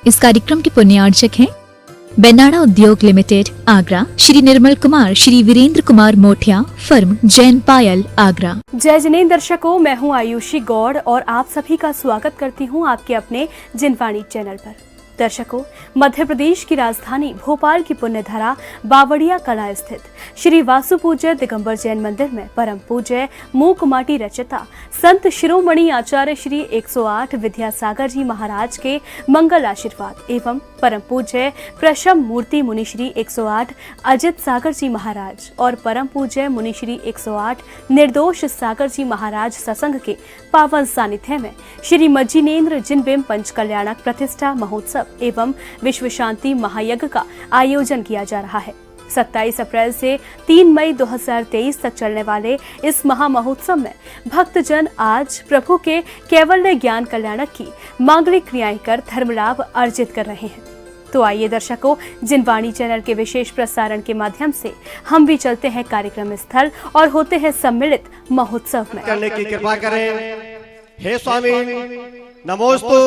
इस कार्यक्रम के पुण्यार्चक हैं बेनाड़ा उद्योग लिमिटेड आगरा, श्री निर्मल कुमार, श्री वीरेंद्र कुमार मोठिया, फर्म जैन पायल आगरा। जय जिनेंद्र दर्शकों, मैं हूं आयुषी गौड़ और आप सभी का स्वागत करती हूं आपके अपने जिनवाणी चैनल पर। दर्शकों, मध्य प्रदेश की राजधानी भोपाल की पुण्यधरा बावड़िया कला स्थित श्री वासु पूज्य दिगंबर जैन मंदिर में परम पूज्य मूक माटी रचयिता संत शिरोमणि आचार्य श्री 108 विद्यासागर जी महाराज के मंगल आशीर्वाद एवं परम पूज्य प्रशम मूर्ति मुनि श्री 108 अजित सागर जी महाराज और परम पूज्य मुनि श्री 108 निर्दोष सागर जी महाराज सत्संग के पावन सानिध्य में श्री मज्जिनेन्द्र जिनबिंब पंच कल्याणक प्रतिष्ठा महोत्सव एवं विश्व शांति महायज्ञ का आयोजन किया जा रहा है। 27 अप्रैल से 3 मई 2023 तक चलने वाले इस महा महोत्सव में भक्तजन आज प्रभु के कैवल्य ज्ञान कल्याणक की मांगलिक क्रियाएं कर धर्म लाभ अर्जित कर रहे हैं। तो आइए दर्शकों, जिनवाणी चैनल के विशेष प्रसारण के माध्यम से हम भी चलते हैं कार्यक्रम स्थल और होते हैं सम्मिलित महोत्सव में। करने की कृपा करें। हे स्वामी, नमोस्तु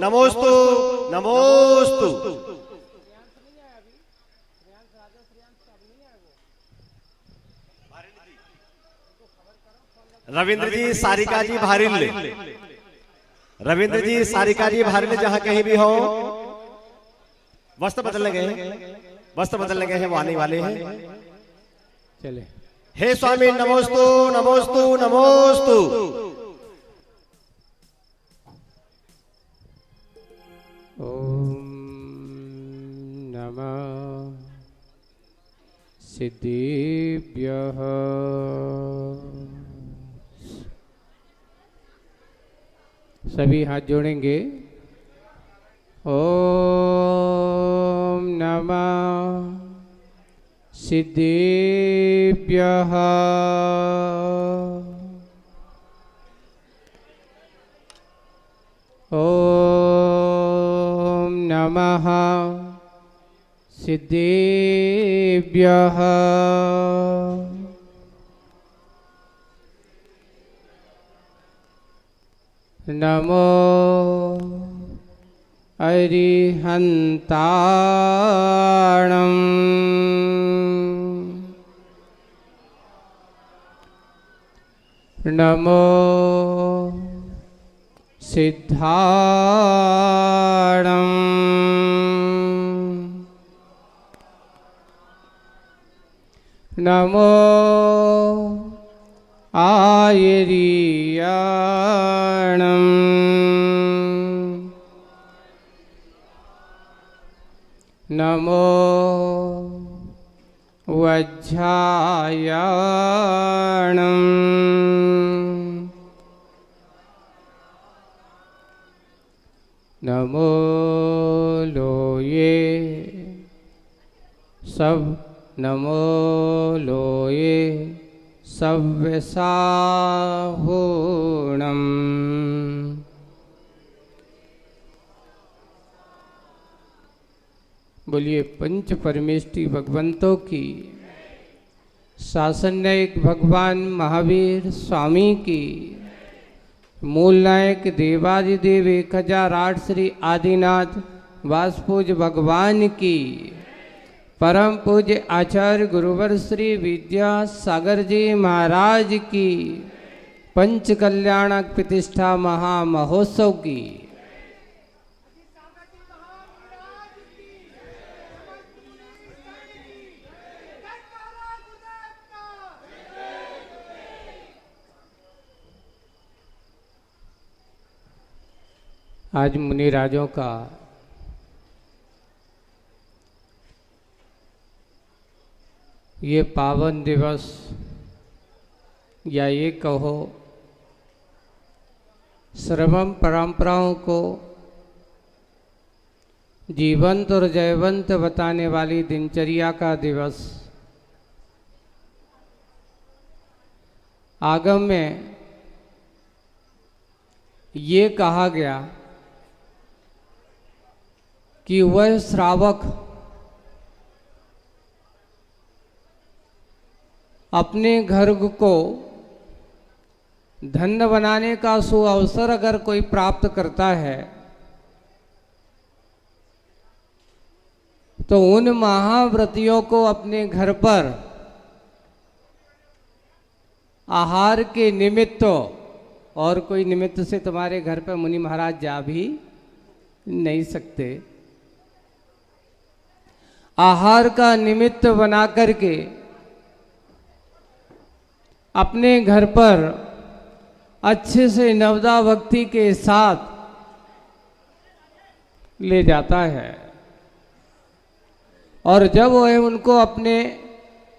नमोस्तु नमोस्तु। रविंद्र जी, सारिका जी भारिल ले। रविंद्र जी, सारिका जी भारिल जहां कहीं भी हो। वस्त्र बदलने गए हैं, वस्त्र बदलने गए हैं, वो आने वाले हैं। चले। हे स्वामी, नमोस्तु नमोस्तु नमोस्तु। ओम नमः सिद्धेभ्यः। सभी हाथ जोड़ेंगे। ओम नमः सिद्धेभ्यः। ओम नमः सिद्धेभ्यः। नमो अरिहन्ताणं। नमो सिद्धाणं। नमो आयर्याणं। नमो वज्झायाणं। नमो लोये सब। नमो लोये सव्यसाहूणम्। बोलिए पंच परमेष्टि भगवंतों की, शासन नायक भगवान महावीर स्वामी की, मूल नायक देवादिदेव 1008 श्री आदिनाथ वासपूज्य भगवान की, परम पूज्य आचार्य गुरुवर श्री विद्यासागर जी महाराज की पंच कल्याणक प्रतिष्ठा महा महोत्सव की। आज मुनि राजों का ये पावन दिवस, या ये कहो श्रमण परंपराओं को जीवंत और जयवंत बताने वाली दिनचर्या का दिवस। आगम में ये कहा गया कि वह श्रावक अपने घर को धन्य बनाने का सुअवसर अगर कोई प्राप्त करता है तो उन महाव्रतियों को अपने घर पर आहार के निमित्त, और कोई निमित्त से तुम्हारे घर पर मुनि महाराज जा भी नहीं सकते, आहार का निमित्त बना करके अपने घर पर अच्छे से नवदा भक्ति के साथ ले जाता है। और जब वह उनको अपने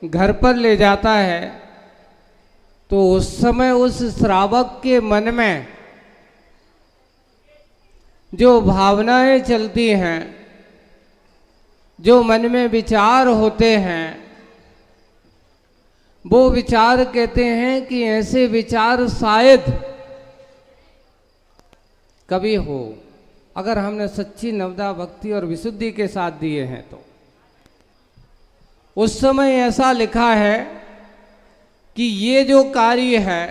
घर पर ले जाता है तो उस समय उस श्रावक के मन में जो भावनाएं चलती हैं, जो मन में विचार होते हैं, वो विचार कहते हैं कि ऐसे विचार शायद कभी हो, अगर हमने सच्ची नवदा भक्ति और विशुद्धि के साथ दिए हैं तो। उस समय ऐसा लिखा है कि ये जो कार्य है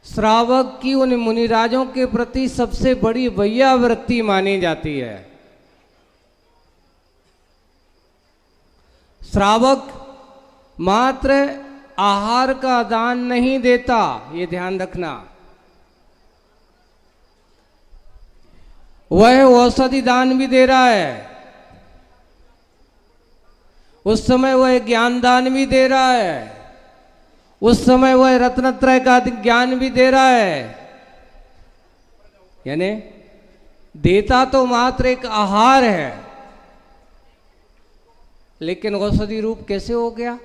श्रावक की उन मुनिराजों के प्रति सबसे बड़ी वैयावृत्ति मानी जाती है। श्रावक मात्र आहार का दान नहीं देता, ये ध्यान रखना, वह औषधि दान भी दे रहा है, उस समय वह ज्ञान दान भी दे रहा है, उस समय वह रत्नत्रय का ज्ञान भी दे रहा है। यानी देता तो मात्र एक आहार है, लेकिन औषधि रूप कैसे हो गया?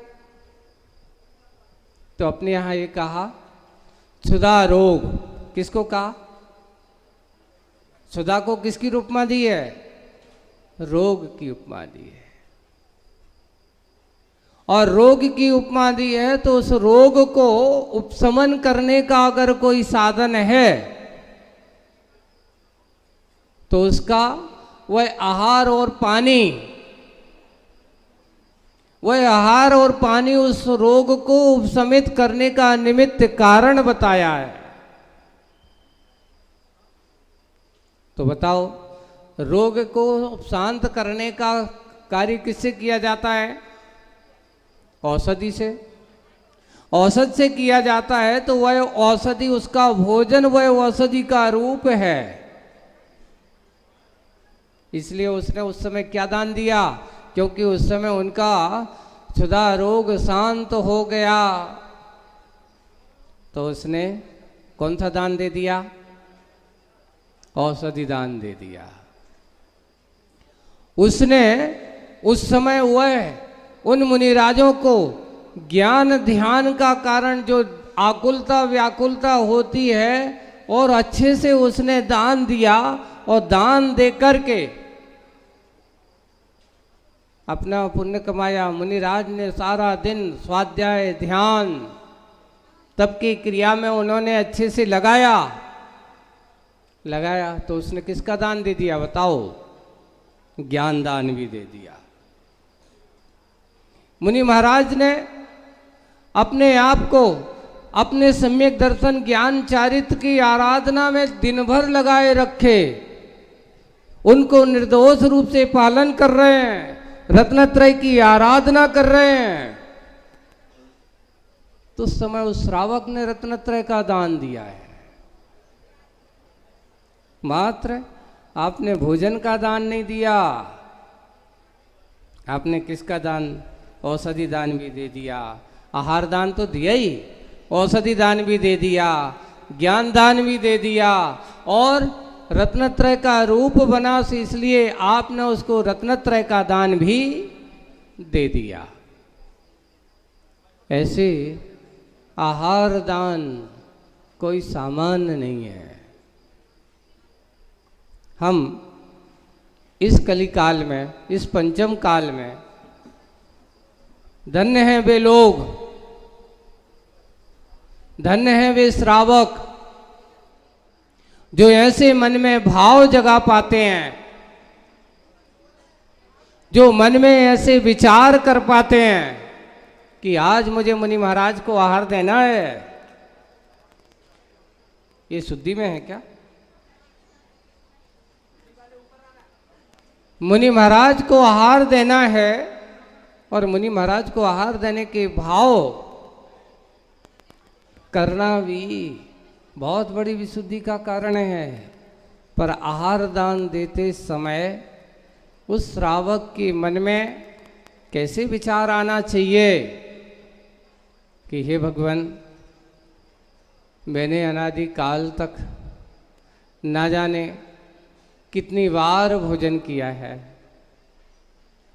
तो अपने यहां ये कहा क्षुधा रोग, किसको कहा? क्षुधा को किसकी उपमा दी है? रोग की उपमा दी है। और रोग की उपमा दी है तो उस रोग को उपशमन करने का अगर कोई साधन है तो उसका वह आहार और पानी, वह आहार और पानी उस रोग को उपशमित करने का निमित्त कारण बताया है। तो बताओ, रोग को शांत करने का कार्य किससे किया जाता है? औषधि से। औषध से किया जाता है तो वह औषधि, उसका भोजन वह औषधि का रूप है। इसलिए उसने उस समय क्या दान दिया? क्योंकि उस समय उनका क्षुधा रोग शांत हो गया, तो उसने कौन सा दान दे दिया? औषधि दान दे दिया। उसने उस समय वह उन मुनिराजों को ज्ञान ध्यान का कारण जो आकुलता व्याकुलता होती है, और अच्छे से उसने दान दिया, और दान दे करके अपना पुण्य कमाया। मुनिराज ने सारा दिन स्वाध्याय ध्यान तब की क्रिया में उन्होंने अच्छे से लगाया, तो उसने किसका दान दे दिया बताओ? ज्ञान दान भी दे दिया। मुनि महाराज ने अपने आप को अपने सम्यक दर्शन ज्ञान चारित्र की आराधना में दिन भर लगाए रखे, उनको निर्दोष रूप से पालन कर रहे हैं, रत्नत्रय की आराधना कर रहे हैं। तो उस समय उस श्रावक ने रत्नत्रय का दान दिया है। मात्र आपने भोजन का दान नहीं दिया, आपने किसका दान? औषधि दान भी दे दिया। आहार दान तो दिया ही, औषधि दान भी दे दिया, ज्ञान दान भी दे दिया, और रत्नत्रय का रूप बना से इसलिए आपने उसको रत्नत्रय का दान भी दे दिया। ऐसे आहार दान कोई सामान्य नहीं है। हम इस कलिकाल में, इस पंचम काल में धन्य हैं वे लोग, धन्य हैं वे श्रावक जो ऐसे मन में भाव जगा पाते हैं, जो मन में ऐसे विचार कर पाते हैं कि आज मुझे मुनि महाराज को आहार देना है। ये शुद्धि में है क्या? मुनि महाराज को आहार देना है और मुनि महाराज को आहार देने के भाव करना भी बहुत बड़ी विशुद्धि का कारण है। पर आहार दान देते समय उस श्रावक के मन में कैसे विचार आना चाहिए कि हे भगवान, मैंने अनादि काल तक ना जाने कितनी बार भोजन किया है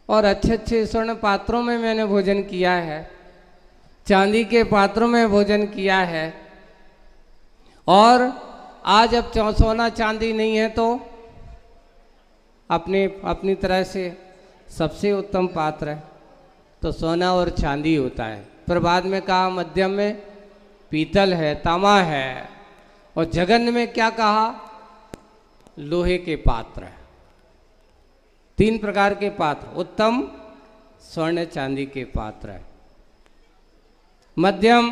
और अच्छे अच्छे स्वर्ण पात्रों में मैंने भोजन किया है, चांदी के पात्रों में भोजन किया है, और आज अब सोना चांदी नहीं है तो अपनी तरह से सबसे उत्तम पात्र है तो सोना और चांदी होता है। पर बाद में कहा मध्यम में पीतल है, तांबा है, और जगन में क्या कहा, लोहे के पात्र है। 3 प्रकार के पात्र, उत्तम स्वर्ण चांदी के पात्र है, मध्यम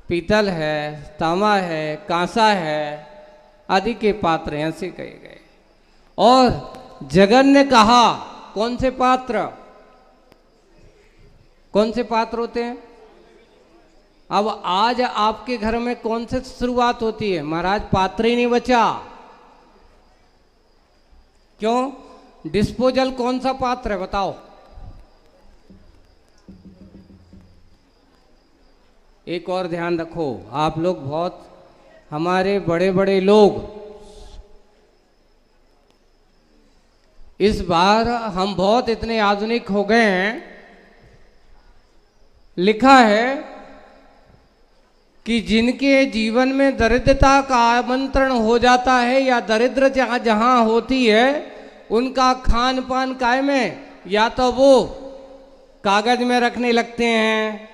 पीतल है, तांबा है, कांसा है आदि के पात्र यहां से कहे गए। और जगन ने कहा कौन से पात्र, कौन से पात्र होते हैं। अब आज आपके घर में कौन से शुरुआत होती है, महाराज पात्र ही नहीं बचा। क्यों? डिस्पोजल कौन सा पात्र है बताओ। एक और ध्यान रखो, आप लोग बहुत, हमारे बड़े बड़े लोग इस बार हम बहुत इतने आधुनिक हो गए हैं। लिखा है कि जिनके जीवन में दरिद्रता का आमंत्रण हो जाता है या दरिद्र जहां होती है उनका खान पान काय में, या तो वो कागज में रखने लगते हैं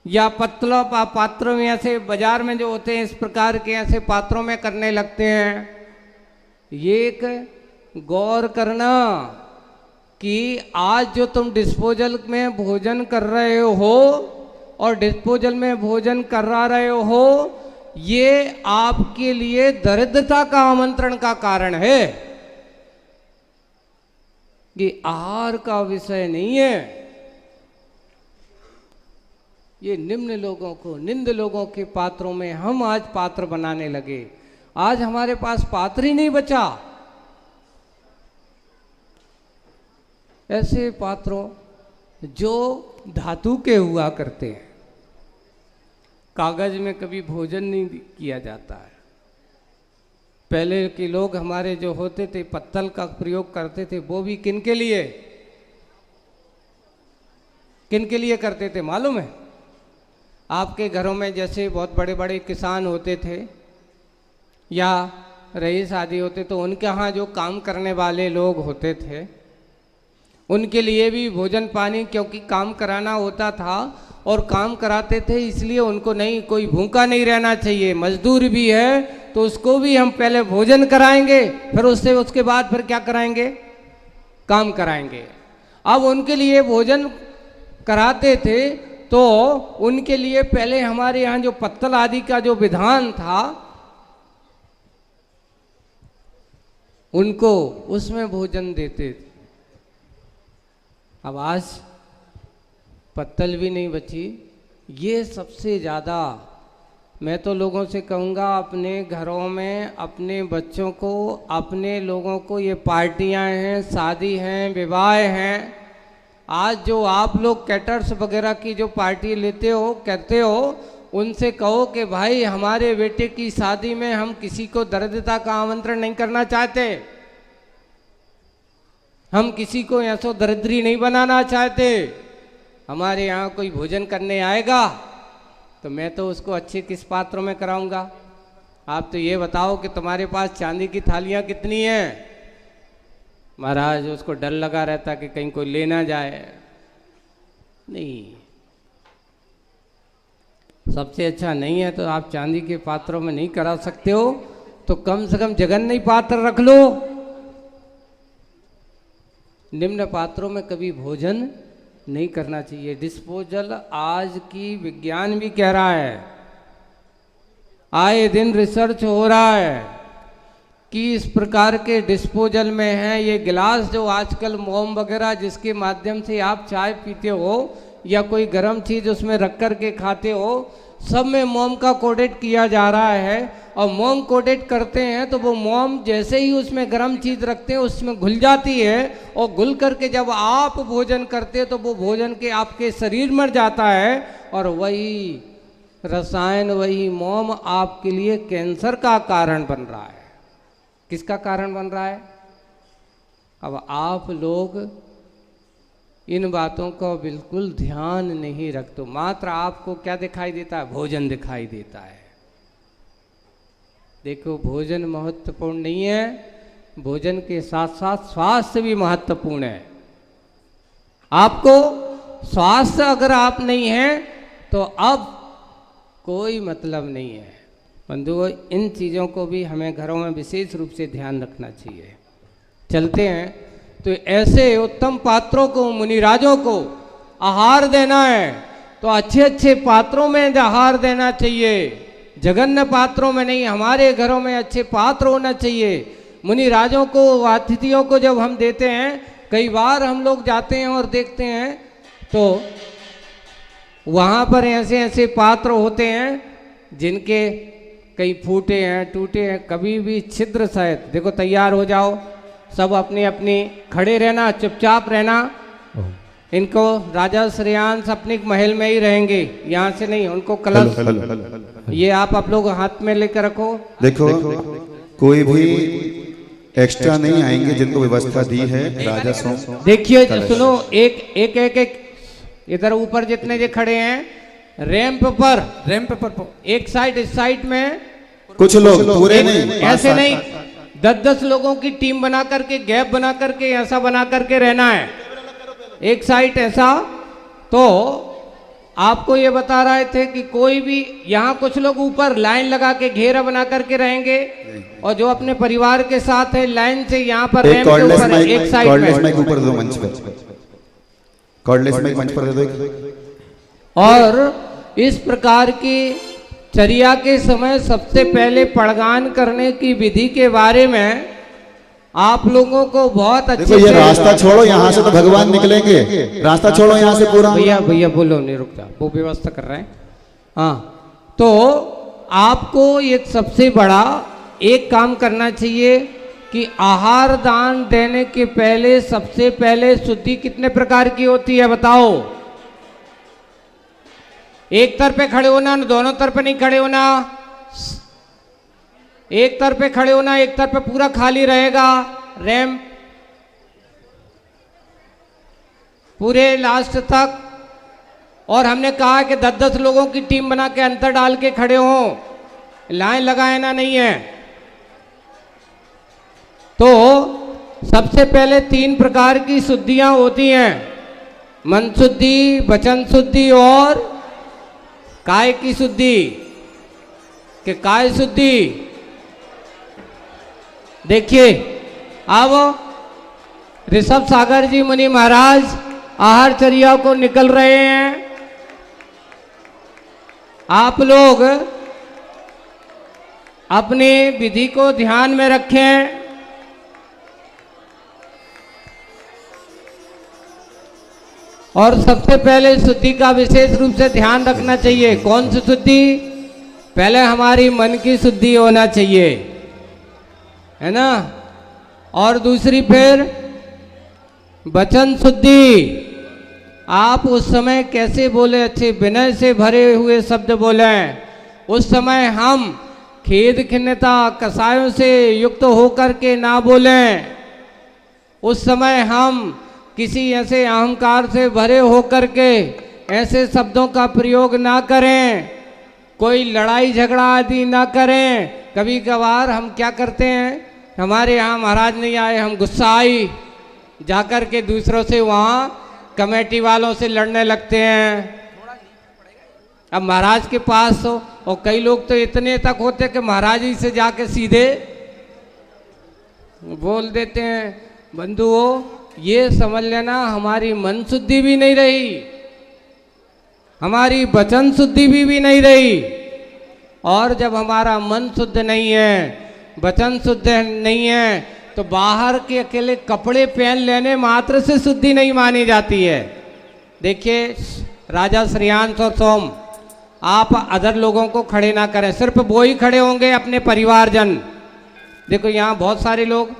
या पात्रों में, ऐसे बाजार में जो होते हैं इस प्रकार के ऐसे पात्रों में करने लगते हैं। ये एक गौर करना कि आज जो तुम डिस्पोजल में भोजन कर रहे हो और डिस्पोजल में भोजन करा रहे हो, ये आपके लिए दरिद्रता का आमंत्रण का कारण है, कि आहार का विषय नहीं है। ये निम्न लोगों को, निंद लोगों के पात्रों में हम आज पात्र बनाने लगे। आज हमारे पास पात्र ही नहीं बचा। ऐसे पात्रों जो धातु के हुआ करते हैं, कागज में कभी भोजन नहीं किया जाता है। पहले के लोग हमारे जो होते थे पत्तल का प्रयोग करते थे, वो भी किन के लिए, किन के लिए करते थे मालूम है? आपके घरों में जैसे बहुत बड़े बड़े किसान होते थे या रईस आदि होते, तो उनके यहाँ जो काम करने वाले लोग होते थे उनके लिए भी भोजन पानी, क्योंकि काम कराना होता था और काम कराते थे इसलिए उनको नहीं, कोई भूखा नहीं रहना चाहिए। मजदूर भी है तो उसको भी हम पहले भोजन कराएंगे, फिर उसके बाद फिर क्या कराएंगे, काम कराएंगे। अब उनके लिए भोजन कराते थे तो उनके लिए पहले हमारे यहाँ जो पत्तल आदि का जो विधान था उनको उसमें भोजन देते थे। अब आज पत्तल भी नहीं बची। ये सबसे ज़्यादा मैं तो लोगों से कहूँगा, अपने घरों में अपने बच्चों को, अपने लोगों को, ये पार्टियां हैं, शादी हैं, विवाह हैं, आज जो आप लोग कैटर्स वगैरह की जो पार्टी लेते हो, कहते हो, उनसे कहो कि भाई हमारे बेटे की शादी में हम किसी को दरिद्रता का आमंत्रण नहीं करना चाहते, हम किसी को ऐसो दरिद्री नहीं बनाना चाहते। हमारे यहाँ कोई भोजन करने आएगा तो मैं तो उसको अच्छे किस पात्रों में कराऊंगा। आप तो ये बताओ कि तुम्हारे पास चांदी की थालियाँ कितनी हैं। महाराज उसको डर लगा रहता कि कहीं कोई ले ना जाए। नहीं, सबसे अच्छा नहीं है तो आप चांदी के पात्रों में नहीं करा सकते हो तो कम से कम जगन्य पात्र रख लो। निम्न पात्रों में कभी भोजन नहीं करना चाहिए। डिस्पोजल आज की विज्ञान भी कह रहा है, आए दिन रिसर्च हो रहा है कि इस प्रकार के डिस्पोजल में हैं। ये गिलास जो आजकल मोम वगैरह जिसके माध्यम से आप चाय पीते हो या कोई गर्म चीज़ उसमें रख कर के खाते हो, सब में मोम का कोटेड किया जा रहा है। और मोम कोटेड करते हैं तो वो मोम जैसे ही उसमें गर्म चीज़ रखते हैं उसमें घुल जाती है, और घुल करके जब आप भोजन करते हैं तो वो भोजन के आपके शरीर में जाता है, और वही रसायन, वही मोम आपके लिए कैंसर का कारण बन रहा है। किसका कारण बन रहा है? अब आप लोग इन बातों का बिल्कुल ध्यान नहीं रखते। मात्र आपको क्या दिखाई देता है? भोजन दिखाई देता है। देखो, भोजन महत्वपूर्ण नहीं है, भोजन के साथ साथ स्वास्थ्य भी महत्वपूर्ण है। आपको स्वास्थ्य अगर आप नहीं हैं तो अब कोई मतलब नहीं है। बंधुओं, इन चीज़ों को भी हमें घरों में विशेष रूप से ध्यान रखना चाहिए। चलते हैं तो ऐसे उत्तम पात्रों को, मुनिराजों को आहार देना है तो अच्छे अच्छे पात्रों में आहार देना चाहिए, जघन्य पात्रों में नहीं। हमारे घरों में अच्छे पात्र होना चाहिए। मुनिराजों को, अतिथियों को जब हम देते हैं, कई बार हम लोग जाते हैं और देखते हैं तो वहाँ पर ऐसे ऐसे पात्र होते हैं जिनके कई फूटे हैं, टूटे हैं, कभी भी छिद्र सहित। देखो, तैयार हो जाओ, सब अपनी अपनी खड़े रहना, चुपचाप रहना। इनको राजा श्रेयांश अपने महल में ही रहेंगे, यहाँ से नहीं। उनको कलश ये आप लोग हाथ में लेकर रखो। देखो, कोई भी एक्स्ट्रा नहीं आएंगे, जिनको व्यवस्था दी है राजा सो। देखिए, सुनो, एक इधर ऊपर जितने जो खड़े हैं रैंप पर एक साइड, इस साइड में कुछ लोग पूरे नहीं, ऐसे नहीं, 10-10 लोगों की टीम बना करके, गैप बना करके, ऐसा बना करके रहना है एक साइड ऐसा। तो आपको ये बता रहे थे कि कोई भी यहाँ कुछ लोग ऊपर लाइन लगा के घेरा बना करके रहेंगे, और जो अपने परिवार के साथ है लाइन से यहाँ पर रैंप के ऊपर एक साइड में ऊपर दो मंच पर, कॉर्डलेस माइक मंच पर दे दो। और इस प्रकार की चर्या के समय सबसे पहले पड़गान करने की विधि के बारे में आप लोगों को बहुत अच्छे देखो, ये रास्ता छोड़ो, यहाँ से तो भगवान निकलेंगे। रास्ता छोड़ो यहाँ से पूरा। भैया बोलो, नहीं रुक जा, वो व्यवस्था कर रहे हैं। हाँ, तो आपको एक सबसे बड़ा एक काम करना चाहिए कि आहार दान देने के पहले सबसे पहले शुद्धि कितने प्रकार की होती है बताओ? एक तरफ पे खड़े होना, दोनों तरफ पे नहीं खड़े होना। एक तरफ पे खड़े होना, एक तरफ पे पूरा खाली रहेगा रैंप पूरे लास्ट तक। और हमने कहा कि 10-10 लोगों की टीम बना के अंतर डाल के खड़े हों, लाइन लगाना नहीं है। तो सबसे पहले 3 प्रकार की शुद्धियां होती हैं, मन शुद्धि, वचन शुद्धि और काय की शुद्धि। कि काय शुद्धि देखिए, अब ऋषभ सागर जी मुनि महाराज आहार चर्या को निकल रहे हैं। आप लोग अपनी विधि को ध्यान में रखें। और सबसे पहले शुद्धि का विशेष रूप से ध्यान रखना चाहिए। कौन सी शुद्धि? पहले हमारी मन की शुद्धि होना चाहिए, है ना। और दूसरी फिर वचन शुद्धि। आप उस समय कैसे बोले, अच्छे विनय से भरे हुए शब्द बोले। उस समय हम खेद खिन्नता कसायों से युक्त होकर के ना बोलें। उस समय हम किसी ऐसे अहंकार से भरे होकर के ऐसे शब्दों का प्रयोग ना करें, कोई लड़ाई झगड़ा आदि ना करें। कभी कभार हम क्या करते हैं, हमारे यहाँ महाराज नहीं आए, हम गुस्सा आई जाकर के दूसरों से वहाँ कमेटी वालों से लड़ने लगते हैं। अब महाराज के पास हो, और कई लोग तो इतने तक होते कि महाराज ही से जाके सीधे बोल देते हैं। बंधुओं, ये समझ लेना हमारी मन शुद्धि भी नहीं रही, हमारी वचन शुद्धि भी नहीं रही। और जब हमारा मन शुद्ध नहीं है वचन शुद्ध नहीं है तो बाहर के अकेले कपड़े पहन लेने मात्र से शुद्धि नहीं मानी जाती है। देखिए राजा श्रेयांश और सोम, आप अदर लोगों को खड़े ना करें, सिर्फ वो ही खड़े होंगे अपने परिवारजन। देखो यहाँ बहुत सारे लोग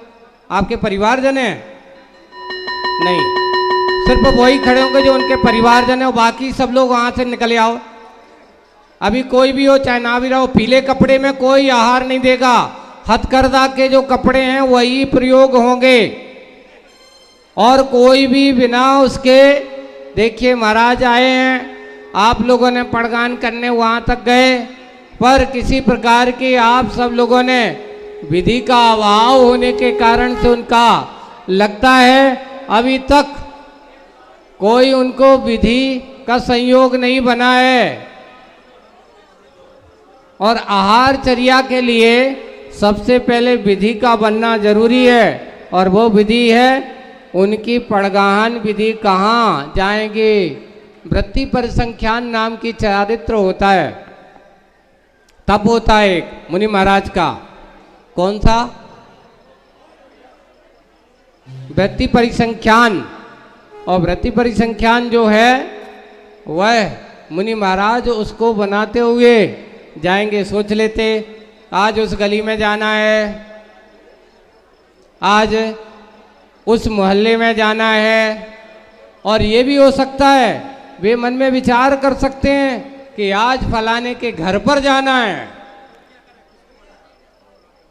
आपके परिवारजन हैं, नहीं, सिर्फ वही खड़े होंगे जो उनके परिवारजन है, और बाकी सब लोग वहाँ से निकल आओ। अभी कोई भी हो चाहे ना भी रहो, पीले कपड़े में कोई आहार नहीं देगा, हथकरघा के जो कपड़े हैं वही प्रयोग होंगे, और कोई भी बिना उसके, देखिए महाराज आए हैं, आप लोगों ने पड़गान करने वहाँ तक गए, पर किसी प्रकार की आप सब लोगों ने विधि का अभाव होने के कारण से उनका लगता है अभी तक कोई उनको विधि का संयोग नहीं बना है। और आहार चर्या के लिए सबसे पहले विधि का बनना जरूरी है, और वो विधि है उनकी पड़गाहन विधि। कहाँ जाएंगे? वृत्ति परिसंख्यान नाम की चारित्र होता है, तब होता है एक मुनि महाराज का। कौन सा? वृत्ति परिसंख्यान। और वृत्ति परिसंख्यान जो है वह मुनि महाराज उसको बनाते हुए जाएंगे। सोच लेते आज उस गली में जाना है, आज उस मोहल्ले में जाना है, और ये भी हो सकता है वे मन में विचार कर सकते हैं कि आज फलाने के घर पर जाना है,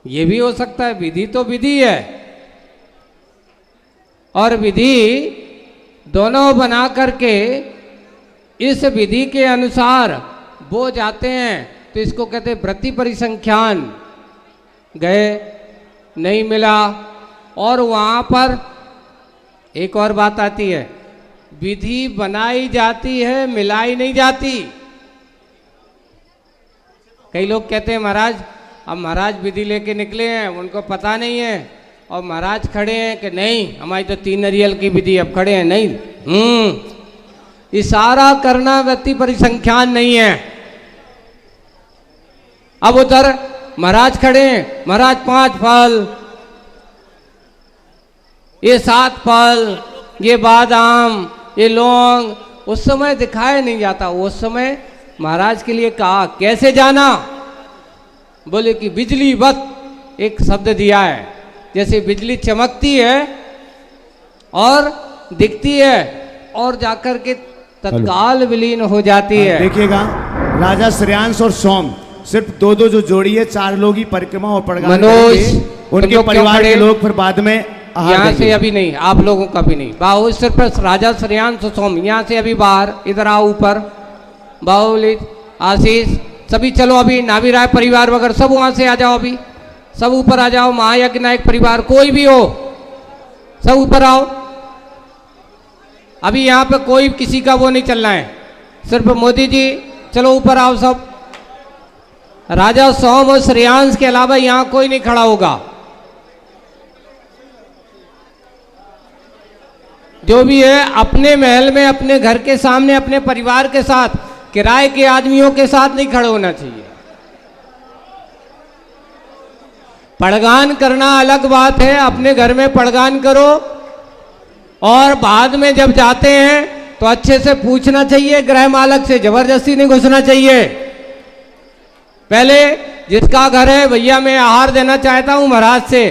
ये भी हो सकता है। विधि तो विधि है, और विधि दोनों बना करके इस विधि के अनुसार वो जाते हैं, तो इसको कहते हैं वृत्ति परिसंख्यान। गए, नहीं मिला, और वहाँ पर एक और बात आती है, विधि बनाई जाती है, मिलाई नहीं जाती। कई लोग कहते हैं महाराज, अब महाराज विधि लेके निकले हैं, उनको पता नहीं है, और महाराज खड़े हैं कि नहीं हमारी तो 3 नारियल की विधि, अब खड़े हैं नहीं। इशारा करना वृत्ति परिसंख्यान नहीं है। अब उधर महाराज खड़े हैं, महाराज 5 फल, ये 7 फल, ये बादाम, ये लौंग, उस समय दिखाया नहीं जाता। उस समय महाराज के लिए कहा कैसे जाना? बोले कि बिजली वत एक शब्द दिया है, जैसे बिजली चमकती है और दिखती है और जाकर के तत्काल विलीन हो जाती है। देखिएगा राजा श्रेयांश और सोम सिर्फ दो जो जोड़ी है, 4 लोग ही परिक्रमा और पड़गान मनोज, करेंगे। उनके परिवार के लोग फिर बाद में यहाँ से अभी नहीं, आप लोगों का भी नहीं। बाहु सिर्फ राजा श्रेयांश और सोम यहाँ से अभी बाहर, इधर आओ ऊपर, बाहुलित, आशीष, सभी चलो अभी, नाभी राय परिवार वगैरह सब वहाँ से आ जाओ, अभी सब ऊपर आ जाओ। महायज्ञ नायक परिवार कोई भी हो, सब ऊपर आओ। अभी यहाँ पे कोई किसी का वो नहीं चलना है, सिर्फ मोदी जी चलो ऊपर आओ सब। राजा सोम और श्रेयांश के अलावा यहाँ कोई नहीं खड़ा होगा। जो भी है अपने महल में, अपने घर के सामने, अपने परिवार के साथ, किराए के आदमियों के साथ नहीं खड़े होना चाहिए। पड़गान करना अलग बात है, अपने घर में पड़गान करो, और बाद में जब जाते हैं तो अच्छे से पूछना चाहिए, गृह मालक से जबरदस्ती नहीं घुसना चाहिए। पहले जिसका घर है, भैया मैं आहार देना चाहता हूं महाराज से,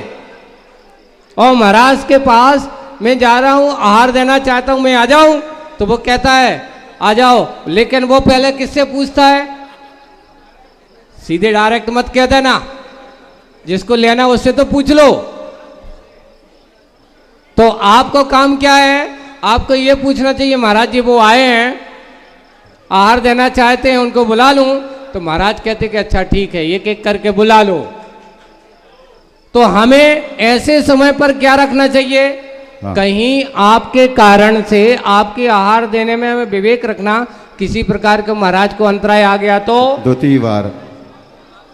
और महाराज के पास मैं जा रहा हूं, आहार देना चाहता हूं, मैं आ जाऊं? तो वो कहता है आ जाओ, लेकिन वो पहले किससे पूछता है? सीधे डायरेक्ट मत कह देना, जिसको लेना उससे तो पूछ लो। तो आपको काम क्या है? आपको ये पूछना चाहिए महाराज जी वो आए हैं, आहार देना चाहते हैं, उनको बुला लूं? तो महाराज कहते कि अच्छा ठीक है, एक एक करके बुला लो। तो हमें ऐसे समय पर क्या रखना चाहिए? कहीं आपके कारण से, आपके आहार देने में हमें विवेक रखना, किसी प्रकार के महाराज को अंतराय आ गया तो 2-3 बार।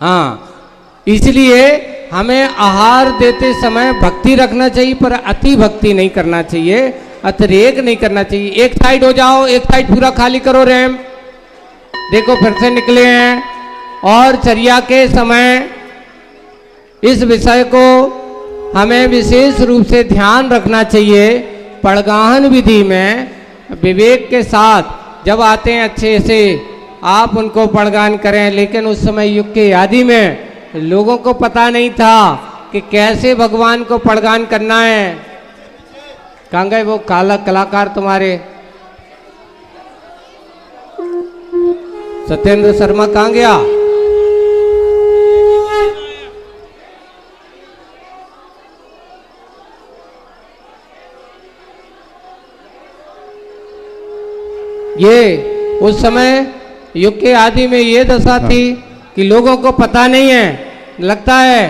हाँ, इसलिए हमें आहार देते समय भक्ति रखना चाहिए, पर अति भक्ति नहीं करना चाहिए, अतिरेक नहीं करना चाहिए। एक साइड हो जाओ, एक साइड पूरा खाली करो रैम। देखो फिर से निकले हैं, और चर्या के समय इस विषय को हमें विशेष रूप से ध्यान रखना चाहिए। पड़गाहन विधि में विवेक के साथ जब आते हैं अच्छे से आप उनको पड़गान करें, लेकिन उस समय युग के आदि में लोगों को पता नहीं था कि कैसे भगवान को पड़गान करना है। कहाँ गए वो काला कलाकार तुम्हारे? सत्येंद्र शर्मा कहाँ गया? ये उस समय युग के आदि में ये दशा थी कि लोगों को पता नहीं है। लगता है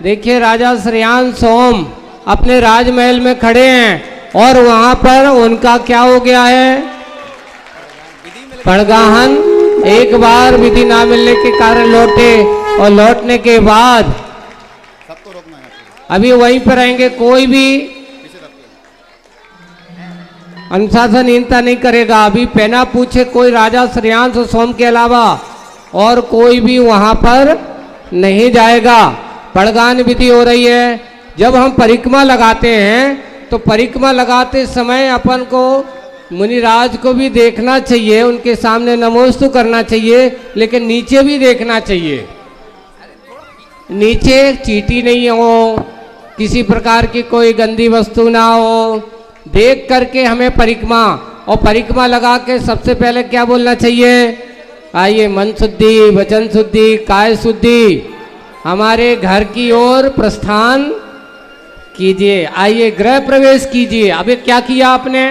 देखिए राजा श्रेयान सोम अपने राजमहल में खड़े हैं और वहां पर उनका क्या हो गया है, पड़गाहन एक बार विधि ना मिलने के कारण लौटे और लौटने के बाद अभी वहीं पर रहेंगे। कोई भी अनुशासनहीनता नहीं करेगा। अभी पहना पूछे कोई राजा श्रेयांश सोम के अलावा और कोई भी वहां पर नहीं जाएगा। पड़गान विधि हो रही है। जब हम परिक्रमा लगाते हैं तो परिक्रमा लगाते समय अपन को मुनिराज को भी देखना चाहिए, उनके सामने नमोस्तु करना चाहिए, लेकिन नीचे भी देखना चाहिए। नीचे चींटी नहीं हो, किसी प्रकार की कोई गंदी वस्तु ना हो, देख करके हमें परिक्रमा और परिक्रमा लगा के सबसे पहले क्या बोलना चाहिए? आइए मन शुद्धि, वचन शुद्धि, काय शुद्धि, हमारे घर की ओर प्रस्थान कीजिए, आइए गृह प्रवेश कीजिए। अबे क्या किया आपने?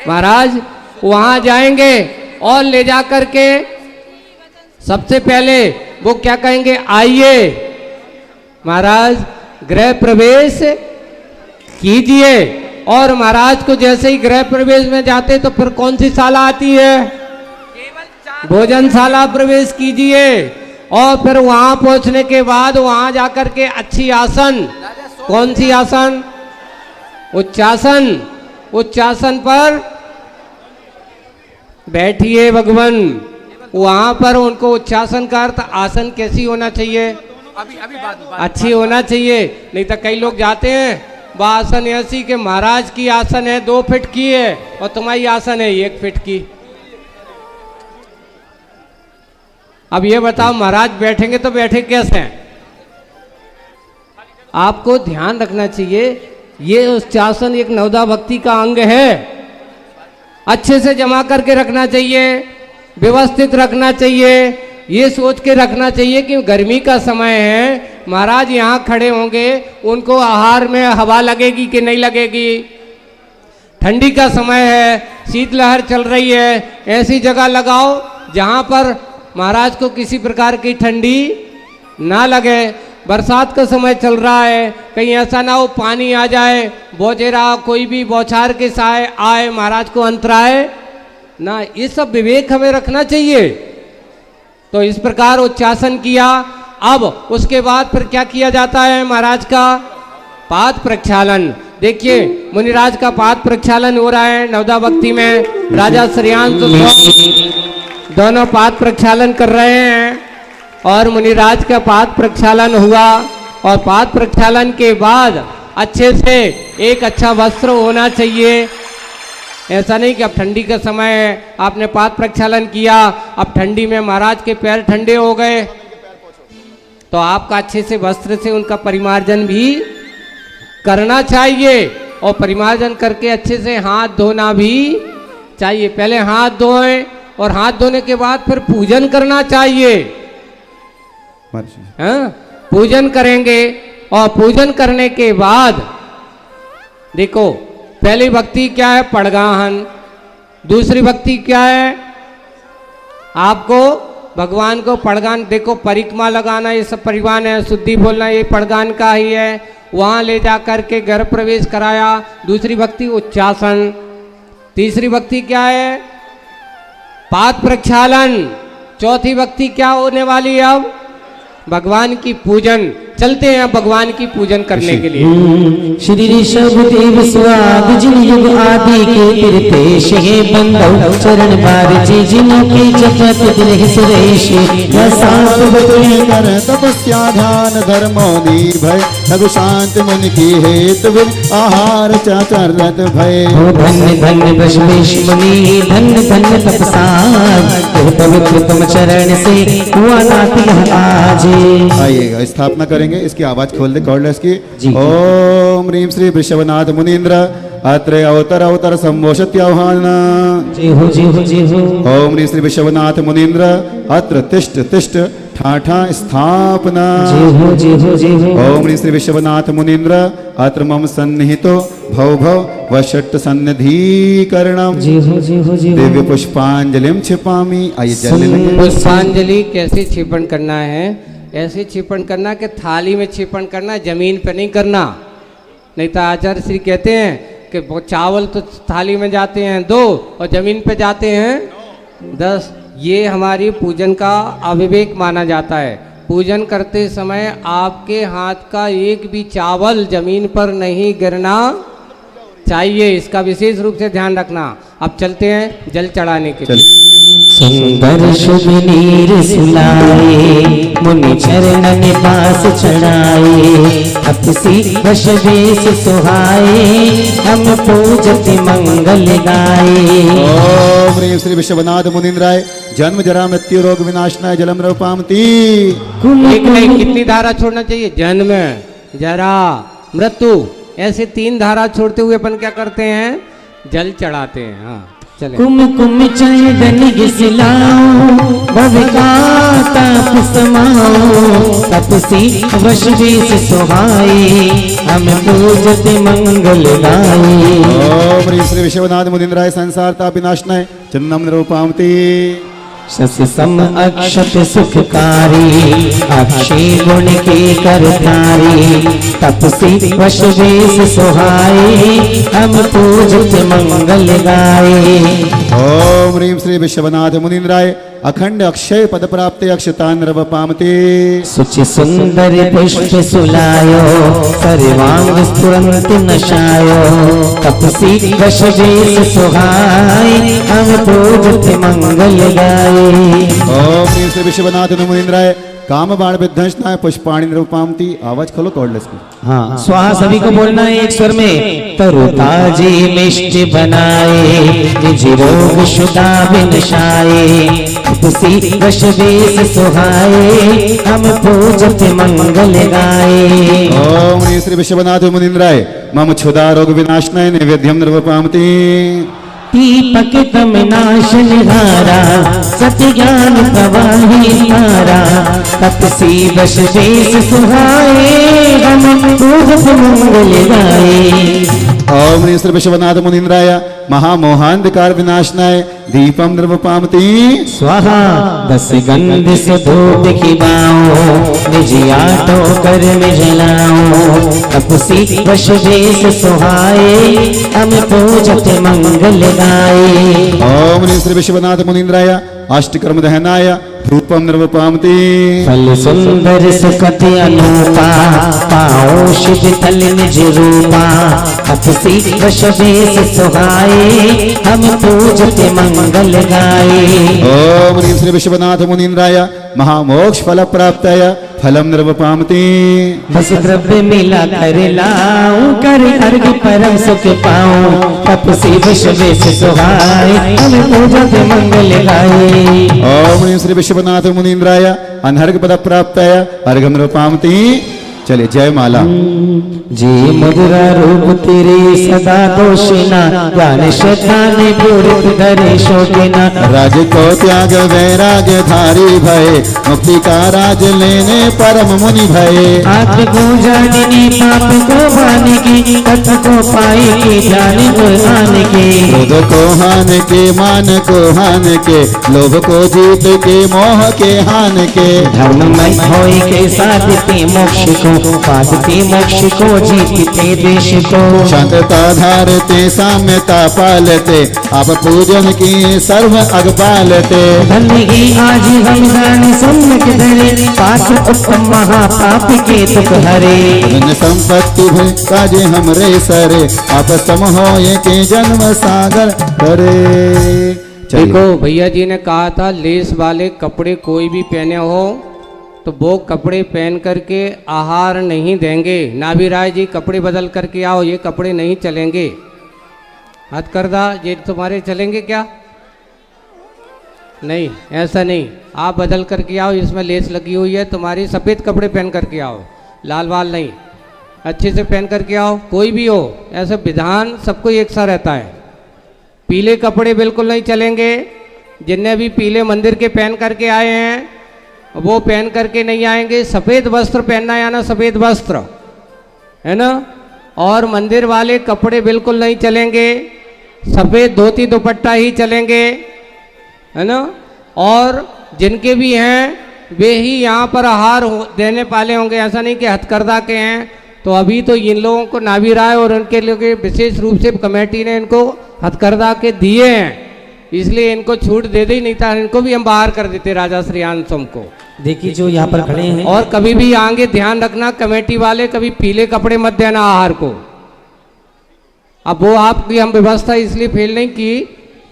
महाराज वहां जाएंगे और ले जा करके सबसे पहले वो क्या कहेंगे? आइए महाराज गृह प्रवेश कीजिए। और महाराज को जैसे ही गृह प्रवेश में जाते तो फिर कौन सी शाला आती है? भोजनशाला प्रवेश कीजिए। और फिर वहां पहुंचने के बाद वहां जाकर के अच्छी आसन, कौन सी आसन? उच्चासन। उच्चासन पर बैठिए भगवान। वहां पर उनको उच्चासन का अर्थ आसन कैसी होना चाहिए? अच्छी होना चाहिए। नहीं तो कई लोग जाते हैं वह आसन ऐसी कि महाराज की आसन है 2 फीट की है और तुम्हारी आसन है 1 फीट की। अब ये बताओ महाराज बैठेंगे तो बैठे कैसे हैं? आपको ध्यान रखना चाहिए ये उच्चासन एक नवदा भक्ति का अंग है। अच्छे से जमा करके रखना चाहिए, व्यवस्थित रखना चाहिए, ये सोच के रखना चाहिए कि गर्मी का समय है, महाराज यहाँ खड़े होंगे, उनको आहार में हवा लगेगी कि नहीं लगेगी। ठंडी का समय है, शीतलहर चल रही है, ऐसी जगह लगाओ जहाँ पर महाराज को किसी प्रकार की ठंडी ना लगे। बरसात का समय चल रहा है, कहीं ऐसा ना हो पानी आ जाए, बौछार कोई भी बौछार के साए आए महाराज को अंतराए ना, ये सब विवेक हमें रखना चाहिए। तो इस प्रकार उच्चासन किया। अब उसके बाद फिर क्या किया जाता है? महाराज का पाद प्रक्षालन। देखिए मुनिराज का पाद प्रक्षालन हो रहा है नवदा भक्ति में। राजा श्रेयांश दोनों पाद प्रक्षालन कर रहे हैं और मुनिराज का पाद प्रक्षालन हुआ। और पाद प्रक्षालन के बाद अच्छे से एक अच्छा वस्त्र होना चाहिए। ऐसा नहीं कि अब ठंडी का समय है, आपने पाद प्रक्षालन किया, अब ठंडी में महाराज के पैर ठंडे हो गए, तो आपका अच्छे से वस्त्र से उनका परिमार्जन भी करना चाहिए। और परिमार्जन करके अच्छे से हाथ धोना भी चाहिए। पहले हाथ धोएं और हाथ धोने के बाद फिर पूजन करना चाहिए। हाँ? पूजन करेंगे और पूजन करने के बाद देखो पहली भक्ति क्या है? पड़गाहन। दूसरी भक्ति क्या है? आपको भगवान को पड़गान, देखो परिक्रमा लगाना ये सब परिवान है, शुद्धि बोलना ये पड़गान का ही है। वहां ले जा करके घर प्रवेश कराया। दूसरी भक्ति उच्चासन। तीसरी भक्ति क्या है? पाद प्रक्षालन। चौथी भक्ति क्या होने वाली है अब? भगवान की पूजन। चलते हैं भगवान की पूजन करने के लिए। श्री ऋषभ देव स्वाद जिन युग आदि के तिरपेश हे बंदौ चरण बार जी जिनों के जपत दिल सुरेश शांत बतुल कर तपस्या ध्यान धर्मो निर्भय रघु शांत मन की हेतु आहार चाचरत भय। धन्य धन्य बशवेश मुनि धन्य धन्य तपसार पवित्र तुम चरण से हुआ नाती आज। आइएगा स्थापना करेंगे, इसकी आवाज खोल दे कॉर्डलेस की। जी। ओम ह्रीम श्री वृषभनाथ मुनीन्द्र अत्रे अवतर अवतर संभोषत्याह्वान। जी हो जी हो जी हो। ओम ह्रीम श्री वृषभनाथ मुनीन्द्र अत्र तिष्ठ तिष्ठ ठाठा स्थापना। जी हो जी हो जी हो। ओम ह्रीम श्री विश्वनाथ मुनीन्द्र अत्र मम सन्निहितो भव भव वषट् सन्निधिकरणम। जी हो जी हो जी हो। दिव्य पुष्पांजलिम छिपामी। आइए जलने लगे। पुष्पांजलि कैसे छिपन करना है? ऐसे छिपन करना कि थाली में छिपन करना, जमीन पे नहीं करना। नहीं तो आचार्य श्री कहते हैं कि वो चावल तो थाली में जाते हैं 2 और जमीन पे जाते हैं 10। ये हमारी पूजन का अविवेक माना जाता है। पूजन करते समय आपके हाथ का एक भी चावल जमीन पर नहीं गिरना चाहिए, इसका विशेष रूप से ध्यान रखना। अब चलते हैं जल चढ़ाने के लिए। सुंदर शुभ नीर सुलाए मुनि चरणन पास चढ़ाए अपसी वश वेश सुहाए हम पूजत मंगल गाए। ओम ह्रीम श्री विश्वनाथ मुनीन्द्राय जन्म जरा मृत्यु रोग विनाशनाय जलम रूपामती। एक नहीं, कितनी धारा छोड़ना चाहिए? जन्म जरा मृत्यु, ऐसे 3 धारा छोड़ते हुए अपन क्या करते हैं? जल चढ़ाते हैं। हाँ चले। कुमकुम चंदन घिसलाओ भविका ताप समाओ तपसी वश वेश सुहाए हम पूजत मंगल गाए। ओम ह्रीम श्री विश्वनाथ मुनीन्द्राय संसार ताप विनाशनाय जन्म रूपामती। सस सम अक्षत सुखकारी अक्षय गुण के करतारी तपसी वश वेश सुहाए हम पूजत मंगल गाए। ओम ह्रीम श्री विश्वनाथ मुनीन्द्राय अखंड अक्षय पद प्राप्त अक्षतान पामते। सुचि सुंदर पुष्प सुलायो सर्वांग स्फुरंत नशायो तपसी वश वेश सुहाए हम पूजत मंगल गाए। ओम ह्रीम श्री विश्वनाथ मुनीन्द्राय काम बाण विध्वंसनाय पुष्पाणि निरूपामती। आवाज खोलो कॉर्डलेस की। हाँ स्वाहा सभी को बोलना है एक स्वर में। तरुताजी मिष्ट बनाए निज रोग शुदा विनशाए तुसी वश वेश सुहाए हम पूजत मंगल गाए। ओम ह्रीम श्री विश्वनाथ मुनीन्द्राय मम क्षुधा रोग विनाशनाय नैवेद्यम निरूपामती। दीपक तम नाशन हारा सत्य ज्ञान प्रवाही तारा तपसी वश वेश सुहाए हम पूजत मंगल गाए। ओम ह्रीम श्री विश्वनाथ मुनीन्द्राय महामोहांधकार विनाशनाय दीपम निरूपामती। स्वाहा 10 गंध से धूप खिलाओ निज आटो कर में जलाओ तपसी वश वेश सुहाए हम पूजत मंगल गाए। ओम ह्रीम श्री विश्वनाथ मुनीन्द्राय अष्टकर्म दहनाय रूपम निरूपामती। फल सुंदर सुखति अनूपा पाओ शिव तल निज रूपा तपसी वश वेश सुहाए हम पूजत मंगल गाए। ओम ह्रीम श्री विश्वनाथ मुनीन्द्राय महामोक्ष फल प्राप्ताय फलम निरूपामती। बस द्रव्य मिला कर लाऊं कर अर्घ परम सुख पाऊं तपसी वश वेश सुहाए हम पूजत मंगल गाए। ओम ह्रीम श्री विश्वनाथ मुनीन्द्राय अनर्घ पद प्राप्ताय अर्घम निरूपामती। चलिए जय माला। जी मुद्रा रूप तेरे सदा दोषिना ज्ञान शैतान पूरित धरे शोकिना राज को त्याग वैराग्य धारी भय मुक्ति का राज लेने परम मुनि भय। आत्म को जानने पाप को पाने की तत्व को पाए के ध्यान को आने के क्रोध को हान के मान को हान के लोभ को जीत के मोह के हान के धर्ममय होय के साथ मोक्ष को पादते मोक्ष को जीतते देश को। शांतता धारते साम्यता पालते आप पूजन की सर्व अग पालते। धन्य ही आज हम जाने सम्यक धरे पात्र उत्तम महापाप के दुख हरे। धन संपत्ति भय काजे हमरे सरे आप सम होए के जन्म सागर करे। देखो भैया जी ने कहा था लेस वाले कपड़े कोई भी पहने हो तो वो कपड़े पहन करके आहार नहीं देंगे। नाभिराय जी कपड़े बदल करके आओ, ये कपड़े नहीं चलेंगे। हथकरदा ये तुम्हारे चलेंगे क्या? नहीं, ऐसा नहीं, आप बदल करके आओ। इसमें लेस लगी हुई है, तुम्हारी सफ़ेद कपड़े पहन करके आओ, लाल वाल नहीं, अच्छे से पहन करके आओ। कोई भी हो, ऐसा विधान सबको एक सा रहता है। पीले कपड़े बिल्कुल नहीं चलेंगे। जिनने भी पीले मंदिर के पहन करके आए हैं वो पहन करके नहीं आएंगे। सफ़ेद वस्त्र पहनना है ना, सफ़ेद वस्त्र है ना। और मंदिर वाले कपड़े बिल्कुल नहीं चलेंगे, सफ़ेद धोती दुपट्टा ही चलेंगे, है ना। और जिनके भी हैं वे ही यहाँ पर आहार देने वाले होंगे। ऐसा नहीं कि हथकरदा के हैं तो अभी तो इन लोगों को नाभिराय और उनके लिए विशेष रूप से कमेटी ने इनको हथकरदा के दिए हैं, इसलिए इनको छूट दे दी, नहीं था इनको भी हम बाहर कर देते राजा श्रीयांशम को। देखिए जो यहाँ पर खड़े हैं। और कभी भी आगे ध्यान रखना कमेटी वाले कभी पीले कपड़े मत देना आहार को। अब वो आपकी हम व्यवस्था इसलिए फेल नहीं की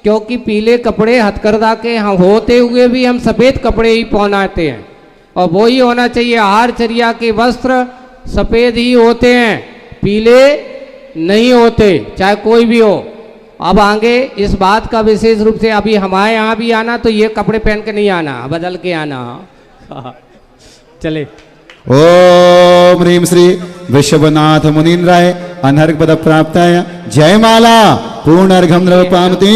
क्योंकि पीले कपड़े हथकरदा के होते हुए भी हम सफ़ेद कपड़े ही पहनाते हैं और वो ही होना चाहिए। आहार चर्या के वस्त्र सफ़ेद ही होते हैं, पीले नहीं होते, चाहे कोई भी हो। अब आगे इस बात का विशेष रूप से अभी हमारे यहाँ भी आना तो ये कपड़े पहन के नहीं आना, बदल के आना। चले। ओम ह्रीं श्री विश्वनाथ मुनीन्द्राय अनर्घ पद प्राप्ताय जय माला पूर्ण अर्घम द्रवपामति।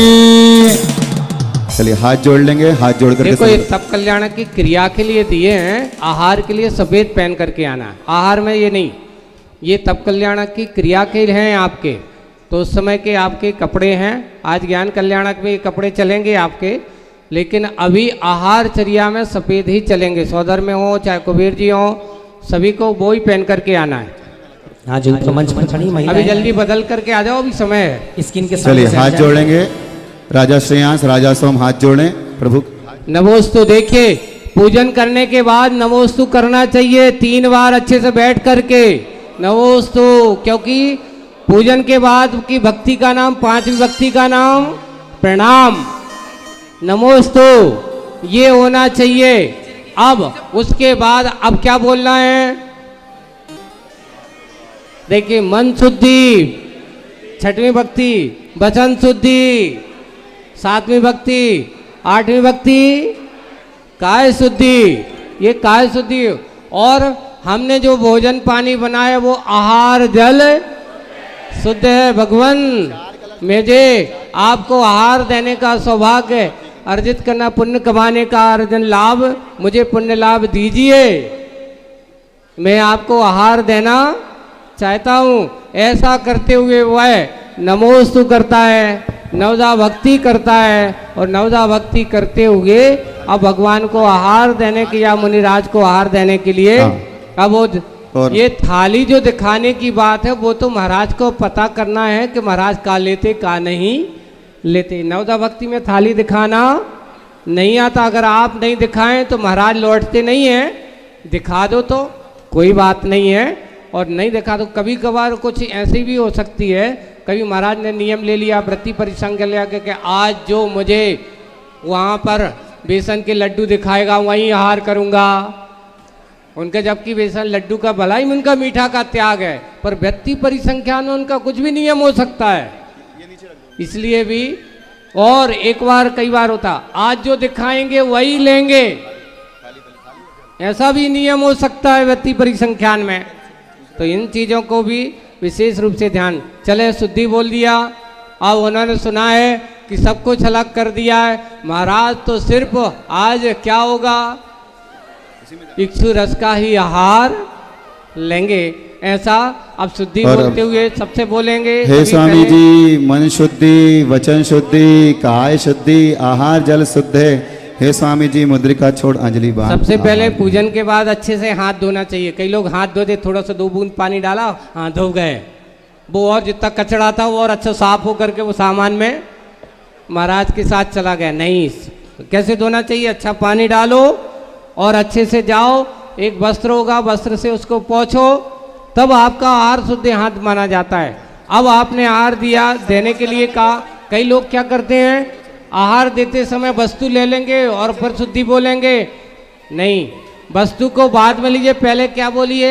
चलिए हाथ जोड़ लेंगे, हाथ जोड़ करके देखो ये तप कल्याण की क्रिया के लिए दिए हैं, आहार के लिए सफ़ेद पहन करके आना है। आहार में ये नहीं, ये तप कल्याण की क्रिया के हैं आपके, तो उस समय के आपके कपड़े हैं। आज ज्ञान कल्याणक में ये कपड़े चलेंगे आपके, लेकिन अभी आहार चर्या में सफ़ेद ही चलेंगे। सौदर में हो चाहे कुबेर जी हो, सभी को वो ही पहन करके आना है। हाँ जो मंच पर खड़ी महिलाएं अभी जल्दी बदल करके आ जाओ, अभी समय है। स्किन के चलिए हाथ जोड़ेंगे। राजा श्रेयांश राजा सोम हाथ जोड़ें प्रभु। नमोस्तु देखिए पूजन करने के बाद नमोस्तु करना चाहिए 3 बार अच्छे से बैठ करके नमोस्तु, क्योंकि पूजन के बाद की भक्ति का नाम, 5वीं भक्ति का नाम प्रणाम, नमोस्तु ये होना चाहिए। अब उसके बाद अब क्या बोलना है? देखिए मन शुद्धि 6वीं भक्ति, वचन शुद्धि 7वीं भक्ति, 8वीं भक्ति काय शुद्धि, ये काय शुद्धि। और हमने जो भोजन पानी बनाया वो आहार जल शुद्ध है। भगवान मुझे आपको आहार देने का सौभाग्य अर्जित करना, पुण्य कमाने का अर्जन लाभ, मुझे पुण्य लाभ दीजिए। मैं आपको आहार देना चाहता हूँ। ऐसा करते हुए वह नमोस्तु करता है, नवदा भक्ति करता है, और नवदा भक्ति करते हुए अब भगवान को आहार देने के या मुनिराज को आहार देने के लिए अब वो ये थाली जो दिखाने की बात है वो तो महाराज को पता करना है कि महाराज का लेते का नहीं लेते। नवदा भक्ति में थाली दिखाना नहीं आता। अगर आप नहीं दिखाएं तो महाराज लौटते नहीं हैं। दिखा दो तो कोई बात नहीं है, और नहीं दिखा तो कभी कभार कुछ ऐसी भी हो सकती है। कभी महाराज ने नियम ले लिया, व्रती परिसंग लिया कि आज जो मुझे वहाँ पर बेसन के लड्डू दिखाएगा वहीं आहार करूँगा। उनका जबकि बेसन लड्डू का भलाई में उनका मीठा का त्याग है, पर व्यक्ति परिसंख्या में उनका कुछ भी नियम हो सकता है। इसलिए भी और एक बार कई बार होता आज जो दिखाएंगे वही लेंगे, ऐसा भी नियम हो सकता है व्यक्ति परिसंख्यान में। तो इन चीज़ों को भी विशेष रूप से ध्यान। चले शुद्धि बोल दिया, अब उन्होंने सुना है कि सब कुछ अलग कर दिया है महाराज, तो सिर्फ आज क्या होगा, इक्षु रस का ही आहार लेंगे। ऐसा अब शुद्धि बोलते हुए सबसे बोलेंगे। हे स्वामी जी, मन शुद्धि, वचन शुद्धि, काय शुद्धि, आहार जल शुद्ध है, हे स्वामी जी मुद्रिका छोड़ अंजलि बांध। सबसे पहले पूजन के बाद अच्छे से हाथ धोना चाहिए। कई लोग हाथ धो दे, थोड़ा सा 2 बूंद पानी डाला, हाथ धो गए, वो और जितना कचरा था वो और अच्छा साफ हो करके वो सामान में महाराज के साथ चला गया। नहीं, कैसे धोना चाहिए? अच्छा पानी डालो और अच्छे से जाओ, एक वस्त्र होगा, वस्त्र से उसको पोंछो, तब आपका आहार शुद्ध हाथ माना जाता है। अब आपने आहार दिया, देने के लिए कहा। कई लोग क्या करते हैं, आहार देते समय वस्तु ले लेंगे और फिर शुद्धि बोलेंगे। नहीं, वस्तु को बाद में लीजिए, पहले क्या बोलिए?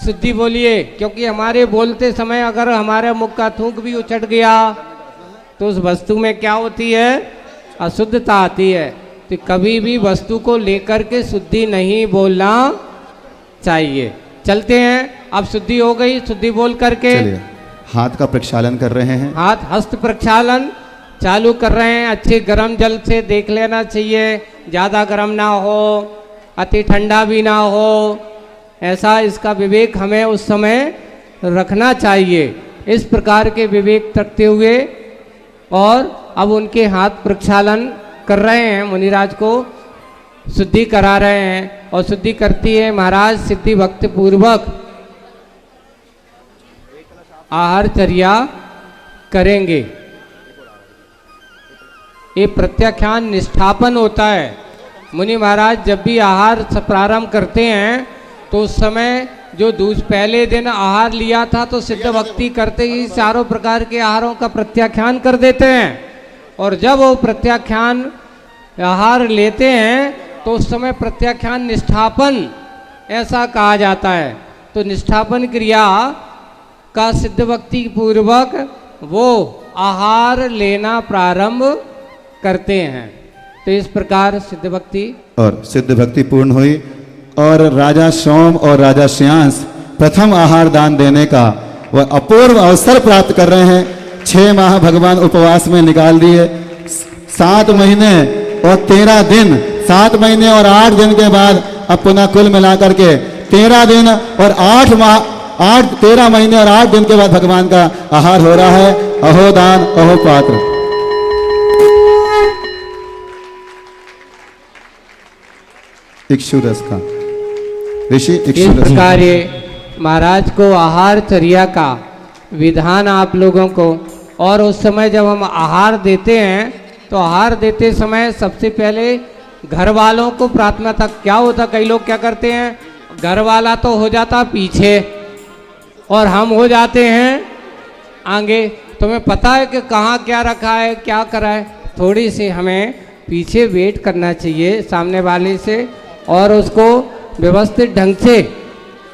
शुद्धि बोलिए। क्योंकि हमारे बोलते समय अगर हमारे मुख का थूक भी उचट गया तो उस वस्तु में क्या होती है? अशुद्धता आती है। तो कभी भी वस्तु को लेकर के शुद्धि नहीं बोलना चाहिए। चलते हैं, अब शुद्धि हो गई, शुद्धि बोल करके चलिए हाथ का प्रक्षालन कर रहे हैं। हाथ हस्त प्रक्षालन चालू कर रहे हैं। अच्छे गर्म जल से देख लेना चाहिए, ज़्यादा गर्म ना हो, अति ठंडा भी ना हो, ऐसा इसका विवेक हमें उस समय रखना चाहिए। इस प्रकार के विवेक रखते हुए और अब उनके हाथ प्रक्षालन कर रहे हैं, मुनिराज को शुद्धि करा रहे हैं। और शुद्धि करती है महाराज सिद्धि भक्ति पूर्वक आहारचर्या करेंगे। ये प्रत्याख्यान निष्ठापन होता है। मुनि महाराज जब भी आहार प्रारंभ करते हैं तो उस समय जो पहले दिन आहार लिया था तो सिद्ध भक्ति करते ही चारों प्रकार के आहारों का प्रत्याख्यान कर देते हैं। और जब वो प्रत्याख्यान आहार लेते हैं तो उस समय प्रत्याख्यान निष्ठापन ऐसा कहा जाता है। तो निष्ठापन क्रिया का सिद्ध भक्ति पूर्वक वो आहार लेना प्रारंभ करते हैं। तो इस प्रकार सिद्ध भक्ति और सिद्ध भक्ति पूर्ण हुई और राजा सोम और राजा श्यांस प्रथम आहार दान देने का वह अपूर्व अवसर प्राप्त कर रहे हैं। 6 माह भगवान उपवास में निकाल दिए, 7 महीने और 13 दिन, 7 महीने और 8 दिन के बाद अब पुनः कुल मिलाकर के 13 दिन और 13 महीने और 8 दिन के बाद भगवान का आहार हो रहा है। अहो दान अहो पात्र। इक्षुरस का ऋषि इस इक्षुरस प्रकार ये महाराज को आहार चर्या का विधान आप लोगों को। और उस समय जब हम आहार देते हैं तो आहार देते समय सबसे पहले घर वालों को प्राथमिकता। क्या होता, कई लोग क्या करते हैं, घर वाला तो हो जाता पीछे और हम हो जाते हैं आगे। तुम्हें पता है कि कहाँ क्या रखा है, क्या करा है। थोड़ी सी हमें पीछे वेट करना चाहिए सामने वाले से और उसको व्यवस्थित ढंग से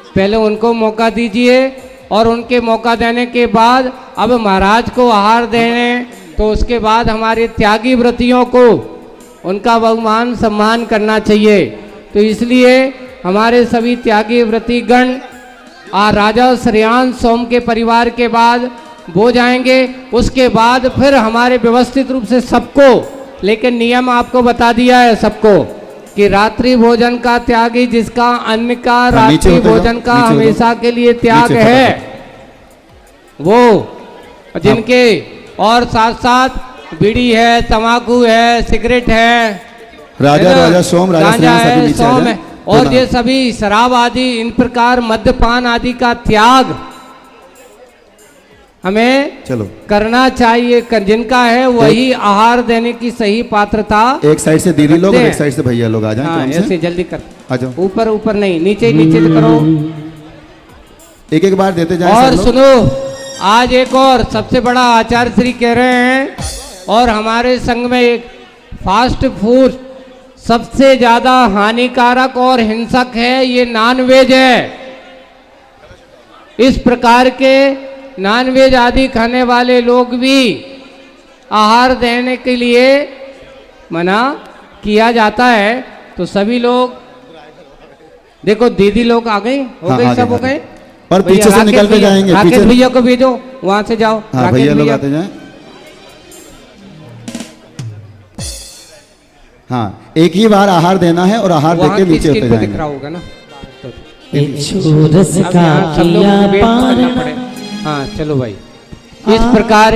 पहले उनको मौका दीजिए। और उनके मौका देने के बाद अब महाराज को आहार देने तो उसके बाद हमारे त्यागी व्रतियों को उनका बहुमान सम्मान करना चाहिए। तो इसलिए हमारे सभी त्यागी व्रतिगण राजा श्रेयांश सोम के परिवार के बाद वो जाएंगे। उसके बाद फिर हमारे व्यवस्थित रूप से सबको, लेकिन नियम आपको बता दिया है सबको कि रात्रि भोजन का त्यागी जिसका अन्न का रात्रि भोजन का हमेशा के लिए त्याग है वो, जिनके और साथ साथ बीड़ी है, तंबाकू है, सिगरेट है, राजा सोम, राजा सोम है और ये सभी शराब आदि इन प्रकार मद्यपान आदि का त्याग हमें चलो करना चाहिए। जिनका है वही आहार देने की सही पात्रता। एक साइड से दीदी लोग और एक साइड से भैया लोग आ जाएं। हाँ, ऐसे जल्दी कर, आ जाओ। ऊपर ऊपर नहीं, नीचे नीचे करो, एक एक बार देते जाएं। और सुनो, आज एक और सबसे बड़ा आचार्य श्री कह रहे हैं और हमारे संघ में एक फास्ट फूड सबसे ज्यादा हानिकारक और हिंसक है, ये नॉनवेज है। इस प्रकार के नॉनवेज आदि खाने वाले लोग भी आहार देने के लिए मना किया जाता है। तो सभी लोग देखो, दीदी लोग आ गए, हो गए, सब हो गए और पीछे से निकलते जाएंगे। राकेश भैया को भेजो, वहां से जाओ। हाँ, भैया लोग आते जाएं। हाँ, एक ही बार आहार देना है और आहार देके नीचे उतर जाएंगे। दिख रहा होगा ना इक्षुरस का किया पार। हाँ चलो भाई, इस प्रकार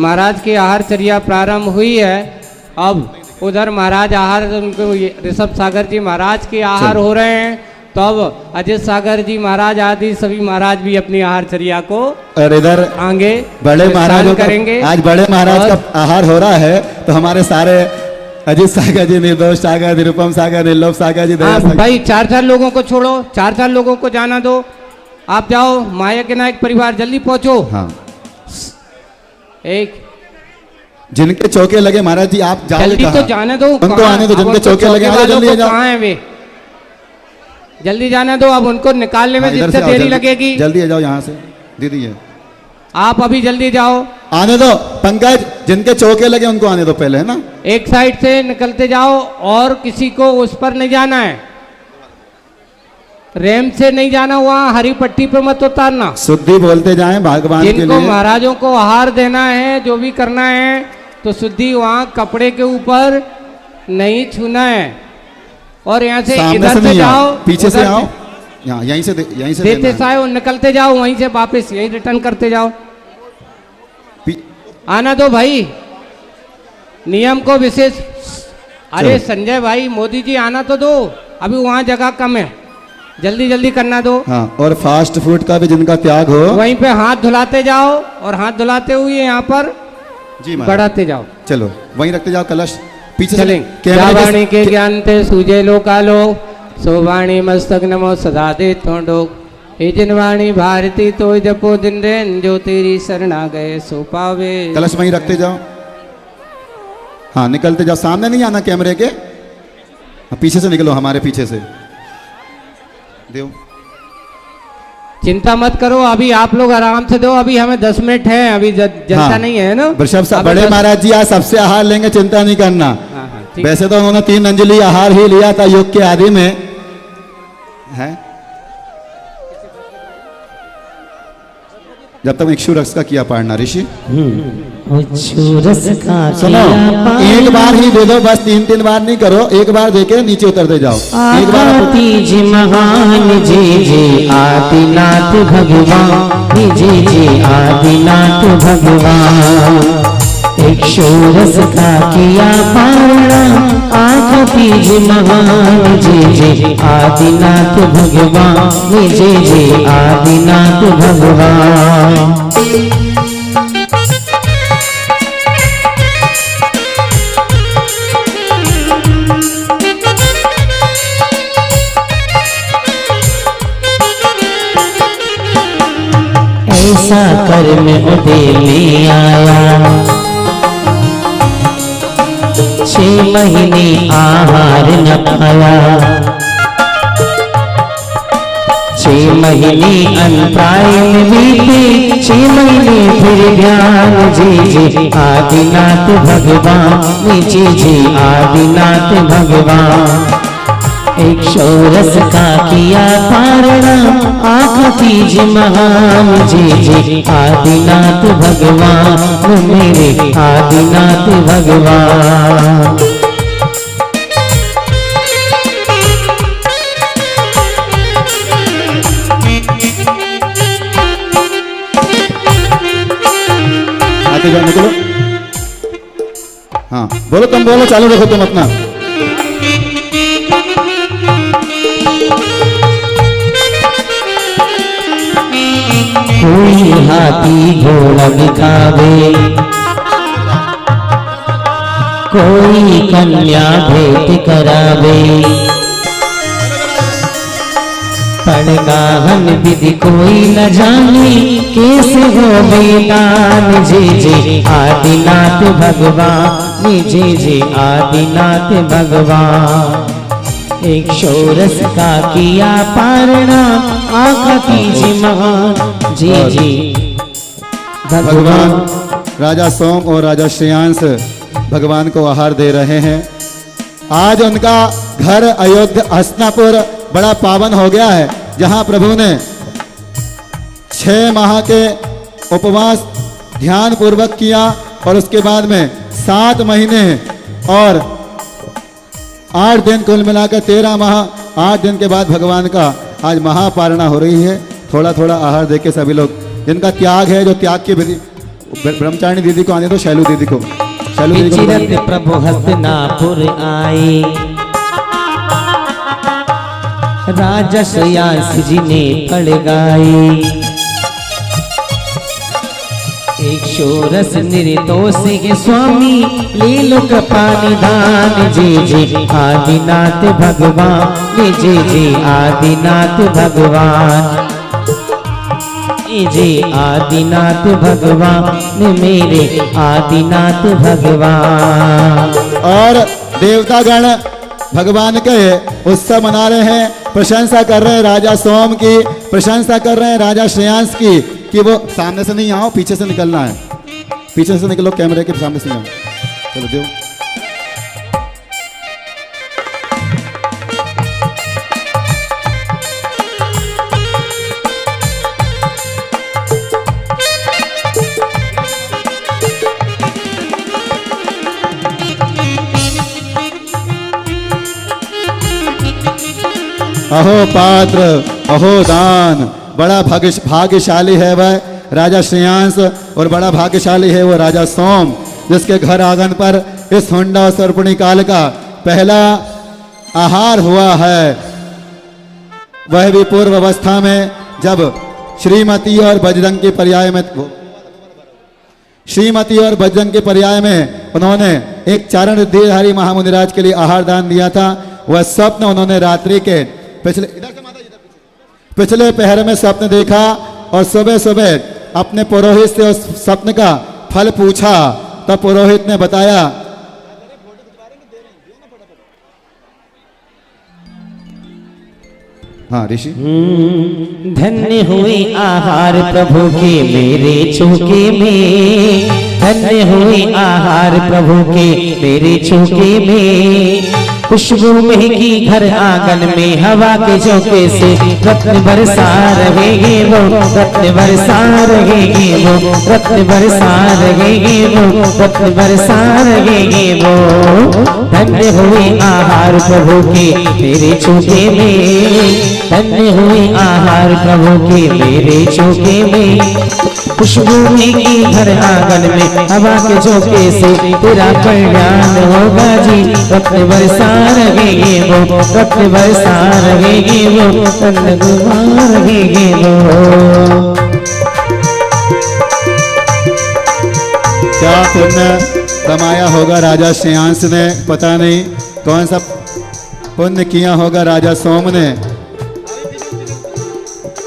महाराज की आहारचर्या प्रारंभ हुई है। अब उधर महाराज आहार, उनको ऋषभ सागर जी महाराज के आहार चलो। हो रहे हैं, तो अब अजित सागर जी महाराज आदि सभी महाराज भी अपनी आहारचर्या को और इधर आगे बड़े महाराजों करेंगे। आज बड़े महाराज और का आहार हो रहा है, तो हमारे सारे अजीत सागर जी, निर्दोष सागर, निरुपम सागर, निर्लोभ सागर जी, दया हाँ सागर। भाई, 4-4 लोगों को छोड़ो, 4-4 लोगों को जाना दो। आप जाओ, माया के नायक परिवार जल्दी पहुंचो। हाँ, एक जिनके चौके लगे महाराज जी, आप जाओगे जल्दी तो कहाँ? जाने दो, उनको कहाँ? आने दो, अब जिनके उनको चौके लगे, चौके आ जाओ, वालों जल्दी को आ जाओ। कहाँ है वे? जल्दी जाने दो, अब उनको निकालने में हाँ, इधर जितने से आओ, देरी जल्दी- लगेगी। जल्दी आ जाओ यहाँ से, दीदी है। आप अभी जल्दी जाओ, आने दो पंकज, जिनके चौके लगे उनको आने दो पहले, है ना? एक साइड से निकलते जाओ और किसी को उस पर नहीं जाना है, रैम से नहीं जाना, वहां हरी पट्टी पर मत उतारना। शुद्धि बोलते जाएं भगवान के जिनको लिए। महाराजों को आहार देना है, जो भी करना है, तो शुद्धि वहां कपड़े के ऊपर नहीं छूना है। और यहाँ से सामने इधर से से नहीं आओ, जाओ, पीछे से उधर आओ, यहाँ यहीं से देते देना है। साए निकलते जाओ, वहीं से वापस यहीं रिटर्न करते जाओ। पी- आना दो भाई, नियम को विशेष। अरे चलो। संजय भाई, मोदी जी आना तो दो, अभी वहां जगह कम है, जल्दी जल्दी करना दो। हाँ, और फास्ट फूड का भी जिनका त्याग हो, वहीं पे हाथ धुलाते जाओ और हाथ धुलाते हुए यहाँ पर जी महाराज, बढ़ाते जाओ। चलो वहीं रखते जाओ कलश, पीछे से चलें। कैमरे वाणी के के- ज्ञान ते सूझे लोकालो, सोवाणी मस्तक नमो सदा दे तोड़ो। हे जिनवाणी भारती तो जपो दिन रेन, जो तेरी शरणा गए सो पावे। कलश वहीं रखते जाओ। हाँ, निकलते जाओ, सामने नहीं आना कैमरे के। हाँ, पीछे से निकलो, हमारे पीछे से देव। चिंता मत करो, अभी आप लोग आराम से दो, अभी हमें 10 मिनट है, अभी जनता हाँ, नहीं है ना। वृषभ साहब, अभी बड़े 10 महाराज जी आज सबसे आहार लेंगे, चिंता नहीं करना। हाँ, हाँ, ठीक। वैसे तो उन्होंने 3 अंजलि आहार ही लिया था योग के आदि में, है? जब तक इक्षु रस का किया पाड़ना ऋषि। रस का सुनो, किया एक बार ही दे दो, बस 3-3 बार नहीं करो, एक बार देके नीचे उतरते जाओ। एक बार आप- तीज महान जी जी आदिनाथ भगवान, जी जी आदिनाथ भगवान। एक शोरस का किया पारणा, आँख तीज महान जी जी आदिनाथ भगवान, जी जी आदिनाथ भगवान। ऐसा कर्म उदय में आया, 6 महीने आहार न पाया, 6 महीने अनप्राय में बीते, 6 महीने फिर ध्यान, जी जी आदिनाथ भगवान, जी जी आदिनाथ भगवान। एक शोरस का किया पारणा, आँख तीज महान, जी जी आदिनाथ भगवान, मेरे आदिनाथ भगवान। आते जाओ, निकलो। हाँ, बोलो, तुम बोलो, चालू रखो तुम अपना। कोई हाथी घोड़ा दिखावे, कोई कन्या भेंट करावे, पड़गाहन विधि कोई न जाने, कैसे हो बेदान, जी जी आदिनाथ भगवान, जी जी आदिनाथ भगवान। एक शोरस का किया पारणा, आँख तीज महान, जी जी भगवान राजा सोम और राजा श्रेयांश भगवान को आहार दे रहे हैं। आज उनका घर अयोध्या हस्तिनापुर बड़ा पावन हो गया है, जहां प्रभु ने 6 माह के उपवास ध्यान पूर्वक किया, और उसके बाद में 7 महीने और 8 दिन, कुल मिलाकर 13 माह 8 दिन के बाद भगवान का आज महापारणा हो रही है। थोड़ा थोड़ा आहार देके सभी लोग, जिनका त्याग है, जो त्याग की विधि, ब्रह्मचारिणी दीदी को आने दो, शैलू दीदी को, चलो देखो विचिरत प्रभु हस्तिनापुर आए। राजा श्रेयांस जी ने फल गाए। एक शोरस निर्दोष के स्वामी ले लो कृपानि दान। जय जय आदिनाथ भगवान, जय जय आदिनाथ भगवान, जय आदिनाथ भगवान, मेरे आदिनाथ भगवान। और देवतागण भगवान के उत्सव मना रहे हैं, प्रशंसा कर रहे हैं राजा सोम की, प्रशंसा कर रहे हैं राजा श्रेयांस की कि वो सामने से नहीं आओ, पीछे से निकलना है, पीछे से निकलो, कैमरे के सामने से नहीं आओ। चलो देव अहो पात्र, अहो दान, बड़ा भाग्यशाली है वह राजा श्रेयांस और बड़ा भाग्यशाली है वो राजा सोम, जिसके घर आंगन पर इस हुंडा और सर्पणी काल का पहला आहार हुआ है। वह भी पूर्व अवस्था में, जब श्रीमती और बजरंग के पर्याय में उन्होंने एक चारण देहधारी महामुनिराज के लिए आहार दान दिया था। वह स्वप्न उन्होंने रात्रि के पिछले पहर में स्वप्न देखा और सुबह सुबह अपने पुरोहित से उस स्वप्न का फल पूछा। तब पुरोहित ने बताया, हाँ ऋषि, धन्य हुए आहार प्रभु के मेरे चौके में। धन्य हुए आहार प्रभु के मेरे चौके में। खुशबू महकी घर आंगन में हवा के झोंके से रत्न बरसा रहेंगे वो, रत्न बरसा रहेंगे वो, रत्न बरसा रहेंगे वो, रत्न बरसा रहेंगे वो। धन्य हुए आहार प्रभु के मेरे चौके में। धन्य हुए आहार प्रभु के मेरे चौके में। खुशबू महकी घर आंगन में हवा के झोंके से तेरा कल्याण होगा जी। रत्न बरसा रहेंगे वो, रत्न बरसा रहेंगे वो, रत्न गुमा रहेंगे वो। क्या पुण्य कमाया होगा राजा श्रेयांस ने, पता नहीं कौन सा पुण्य किया होगा राजा सोम ने,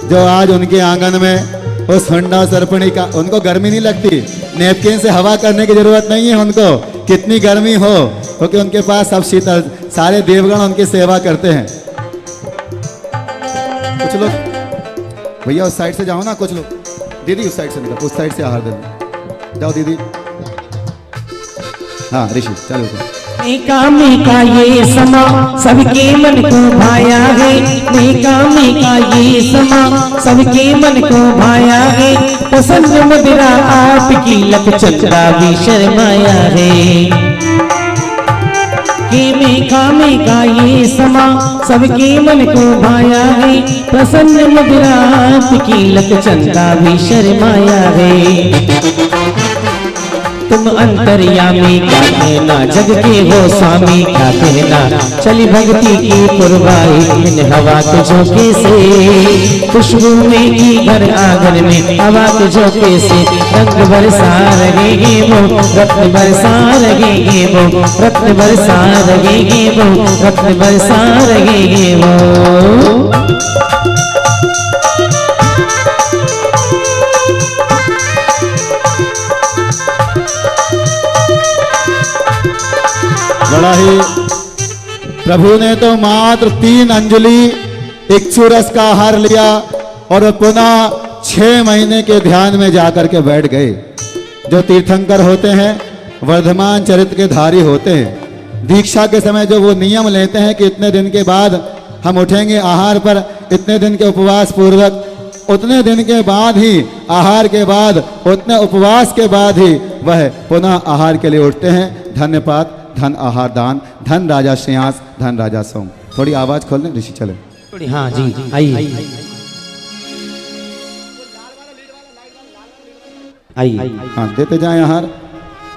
जो आज उनके आंगन में उस हुंडा सर्पणी का, उनको गर्मी नहीं लगती, नैपकिन से हवा करने की जरूरत नहीं है उनको, कितनी गर्मी हो, क्योंकि उनके पास सब शीतल, सारे देवगण उनकी सेवा करते हैं। कुछ लोग भैया उस साइड से जाओ ना, कुछ लोग, दीदी उस साइड से निकल, उस साइड से आहार दे जाओ दीदी। हाँ ऋषि चलो। मेका ये समा सबके मन को भाया है। मेका ये समा सबके मन को भाया है। पसंद मदिरा आपकी लख चंद्रा भी शर्माया है। कि मेका ये समा सबके मन को भाया है। प्रसन्न मदिरा आपकी लख चंद्रा भी शर्माया है। तुम अंतर्यामी क्या कहना, जग के हो स्वामी क्या कहना। चली भक्ति की पुरवाई इन हवा के झोंके से। खुशबू में की घर आंगन में हवा के झोंके से रंग बरसा रहेंगे वो, रत्न बरसा रहेंगे वो, रत्न बरसा रहेंगे वो, रत्न बरसा रहेंगे वो। बड़ा ही प्रभु ने तो मात्र 3 अंजलि इक्षुरस का आहार लिया और पुनः 6 महीने के ध्यान में जाकर के बैठ गए। जो तीर्थंकर होते हैं वर्धमान चरित्र के धारी होते हैं, दीक्षा के समय जो वो नियम लेते हैं कि इतने दिन के बाद हम उठेंगे आहार पर, इतने दिन के उपवास पूर्वक, उतने दिन के बाद ही आहार के बाद, उतने उपवास के बाद ही वह पुनः आहार के लिए उठते हैं। धन्यवाद, धन आहार दान, धन राजा श्रेयांस, धन राजा सोम। थोड़ी आवाज खोल लें ऋषि, चले। हाँ जी आइए आइए। हाँ देते जाए आहार।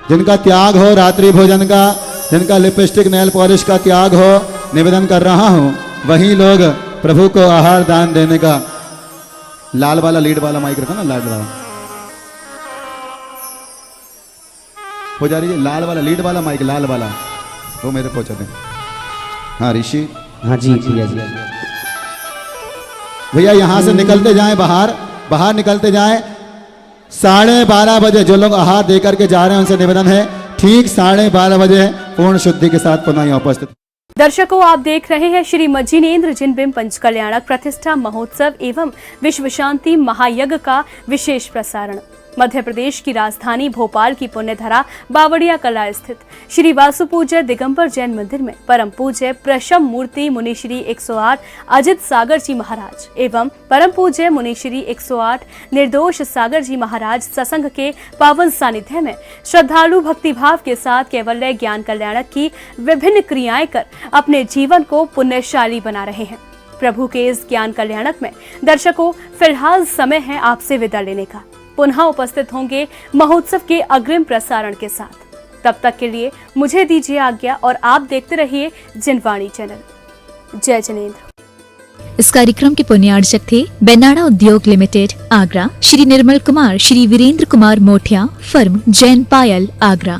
जिनका त्याग हो रात्रि भोजन का, जिनका लिपस्टिक नेल पॉलिश का त्याग हो, निवेदन कर रहा हूं वही लोग प्रभु को आहार दान देने का। लाल वाला लीड वाला माइक रखा ना, लाल वाला पुजारी जी, लाल वाला लीड वाला माइक, लाल वाला वो मेरे पहुंचा दे। हाँ ऋषि, हाँ जी भैया जी। भैया यहां से निकलते जाएं बाहर निकलते जाएं। 12:30 बजे जो लोग आहार दे करके जा रहे हैं उनसे निवेदन है ठीक 12:30 बजे पूर्ण शुद्धि के साथ पुनः यहाँ उपस्थित। दर्शकों, आप देख रहे हैं श्री मज्जिनेन्द्र जिनबिंब पंचकल्याणक प्रतिष्ठा महोत्सव एवं विश्व शांति महायज्ञ का विशेष प्रसारण। मध्य प्रदेश की राजधानी भोपाल की पुण्यधरा बावड़िया कला स्थित श्री वासुपूज्य दिगंबर जैन मंदिर में परम पूज्य प्रशम मूर्ति मुनिश्री 108 अजित सागर जी महाराज एवं परम पूज्य मुनिश्री 108 निर्दोष सागर जी महाराज सत्संग के पावन सानिध्य में श्रद्धालु भक्तिभाव के साथ कैवल्य ज्ञान कल्याणक की विभिन्न क्रियाएं कर अपने जीवन को पुण्यशाली बना रहे हैं। प्रभु के इस ज्ञान कल्याणक में दर्शकों फिलहाल समय है आपसे विदा लेने का। पुनः उपस्थित होंगे महोत्सव के अग्रिम प्रसारण के साथ। तब तक के लिए मुझे दीजिए आज्ञा और आप देखते रहिए जिनवाणी चैनल। जय जिनेन्द्र। इस कार्यक्रम के पुण्यार्चक थे बेनाड़ा उद्योग लिमिटेड आगरा, श्री निर्मल कुमार, श्री वीरेंद्र कुमार मोठिया, फर्म जैन पायल आगरा।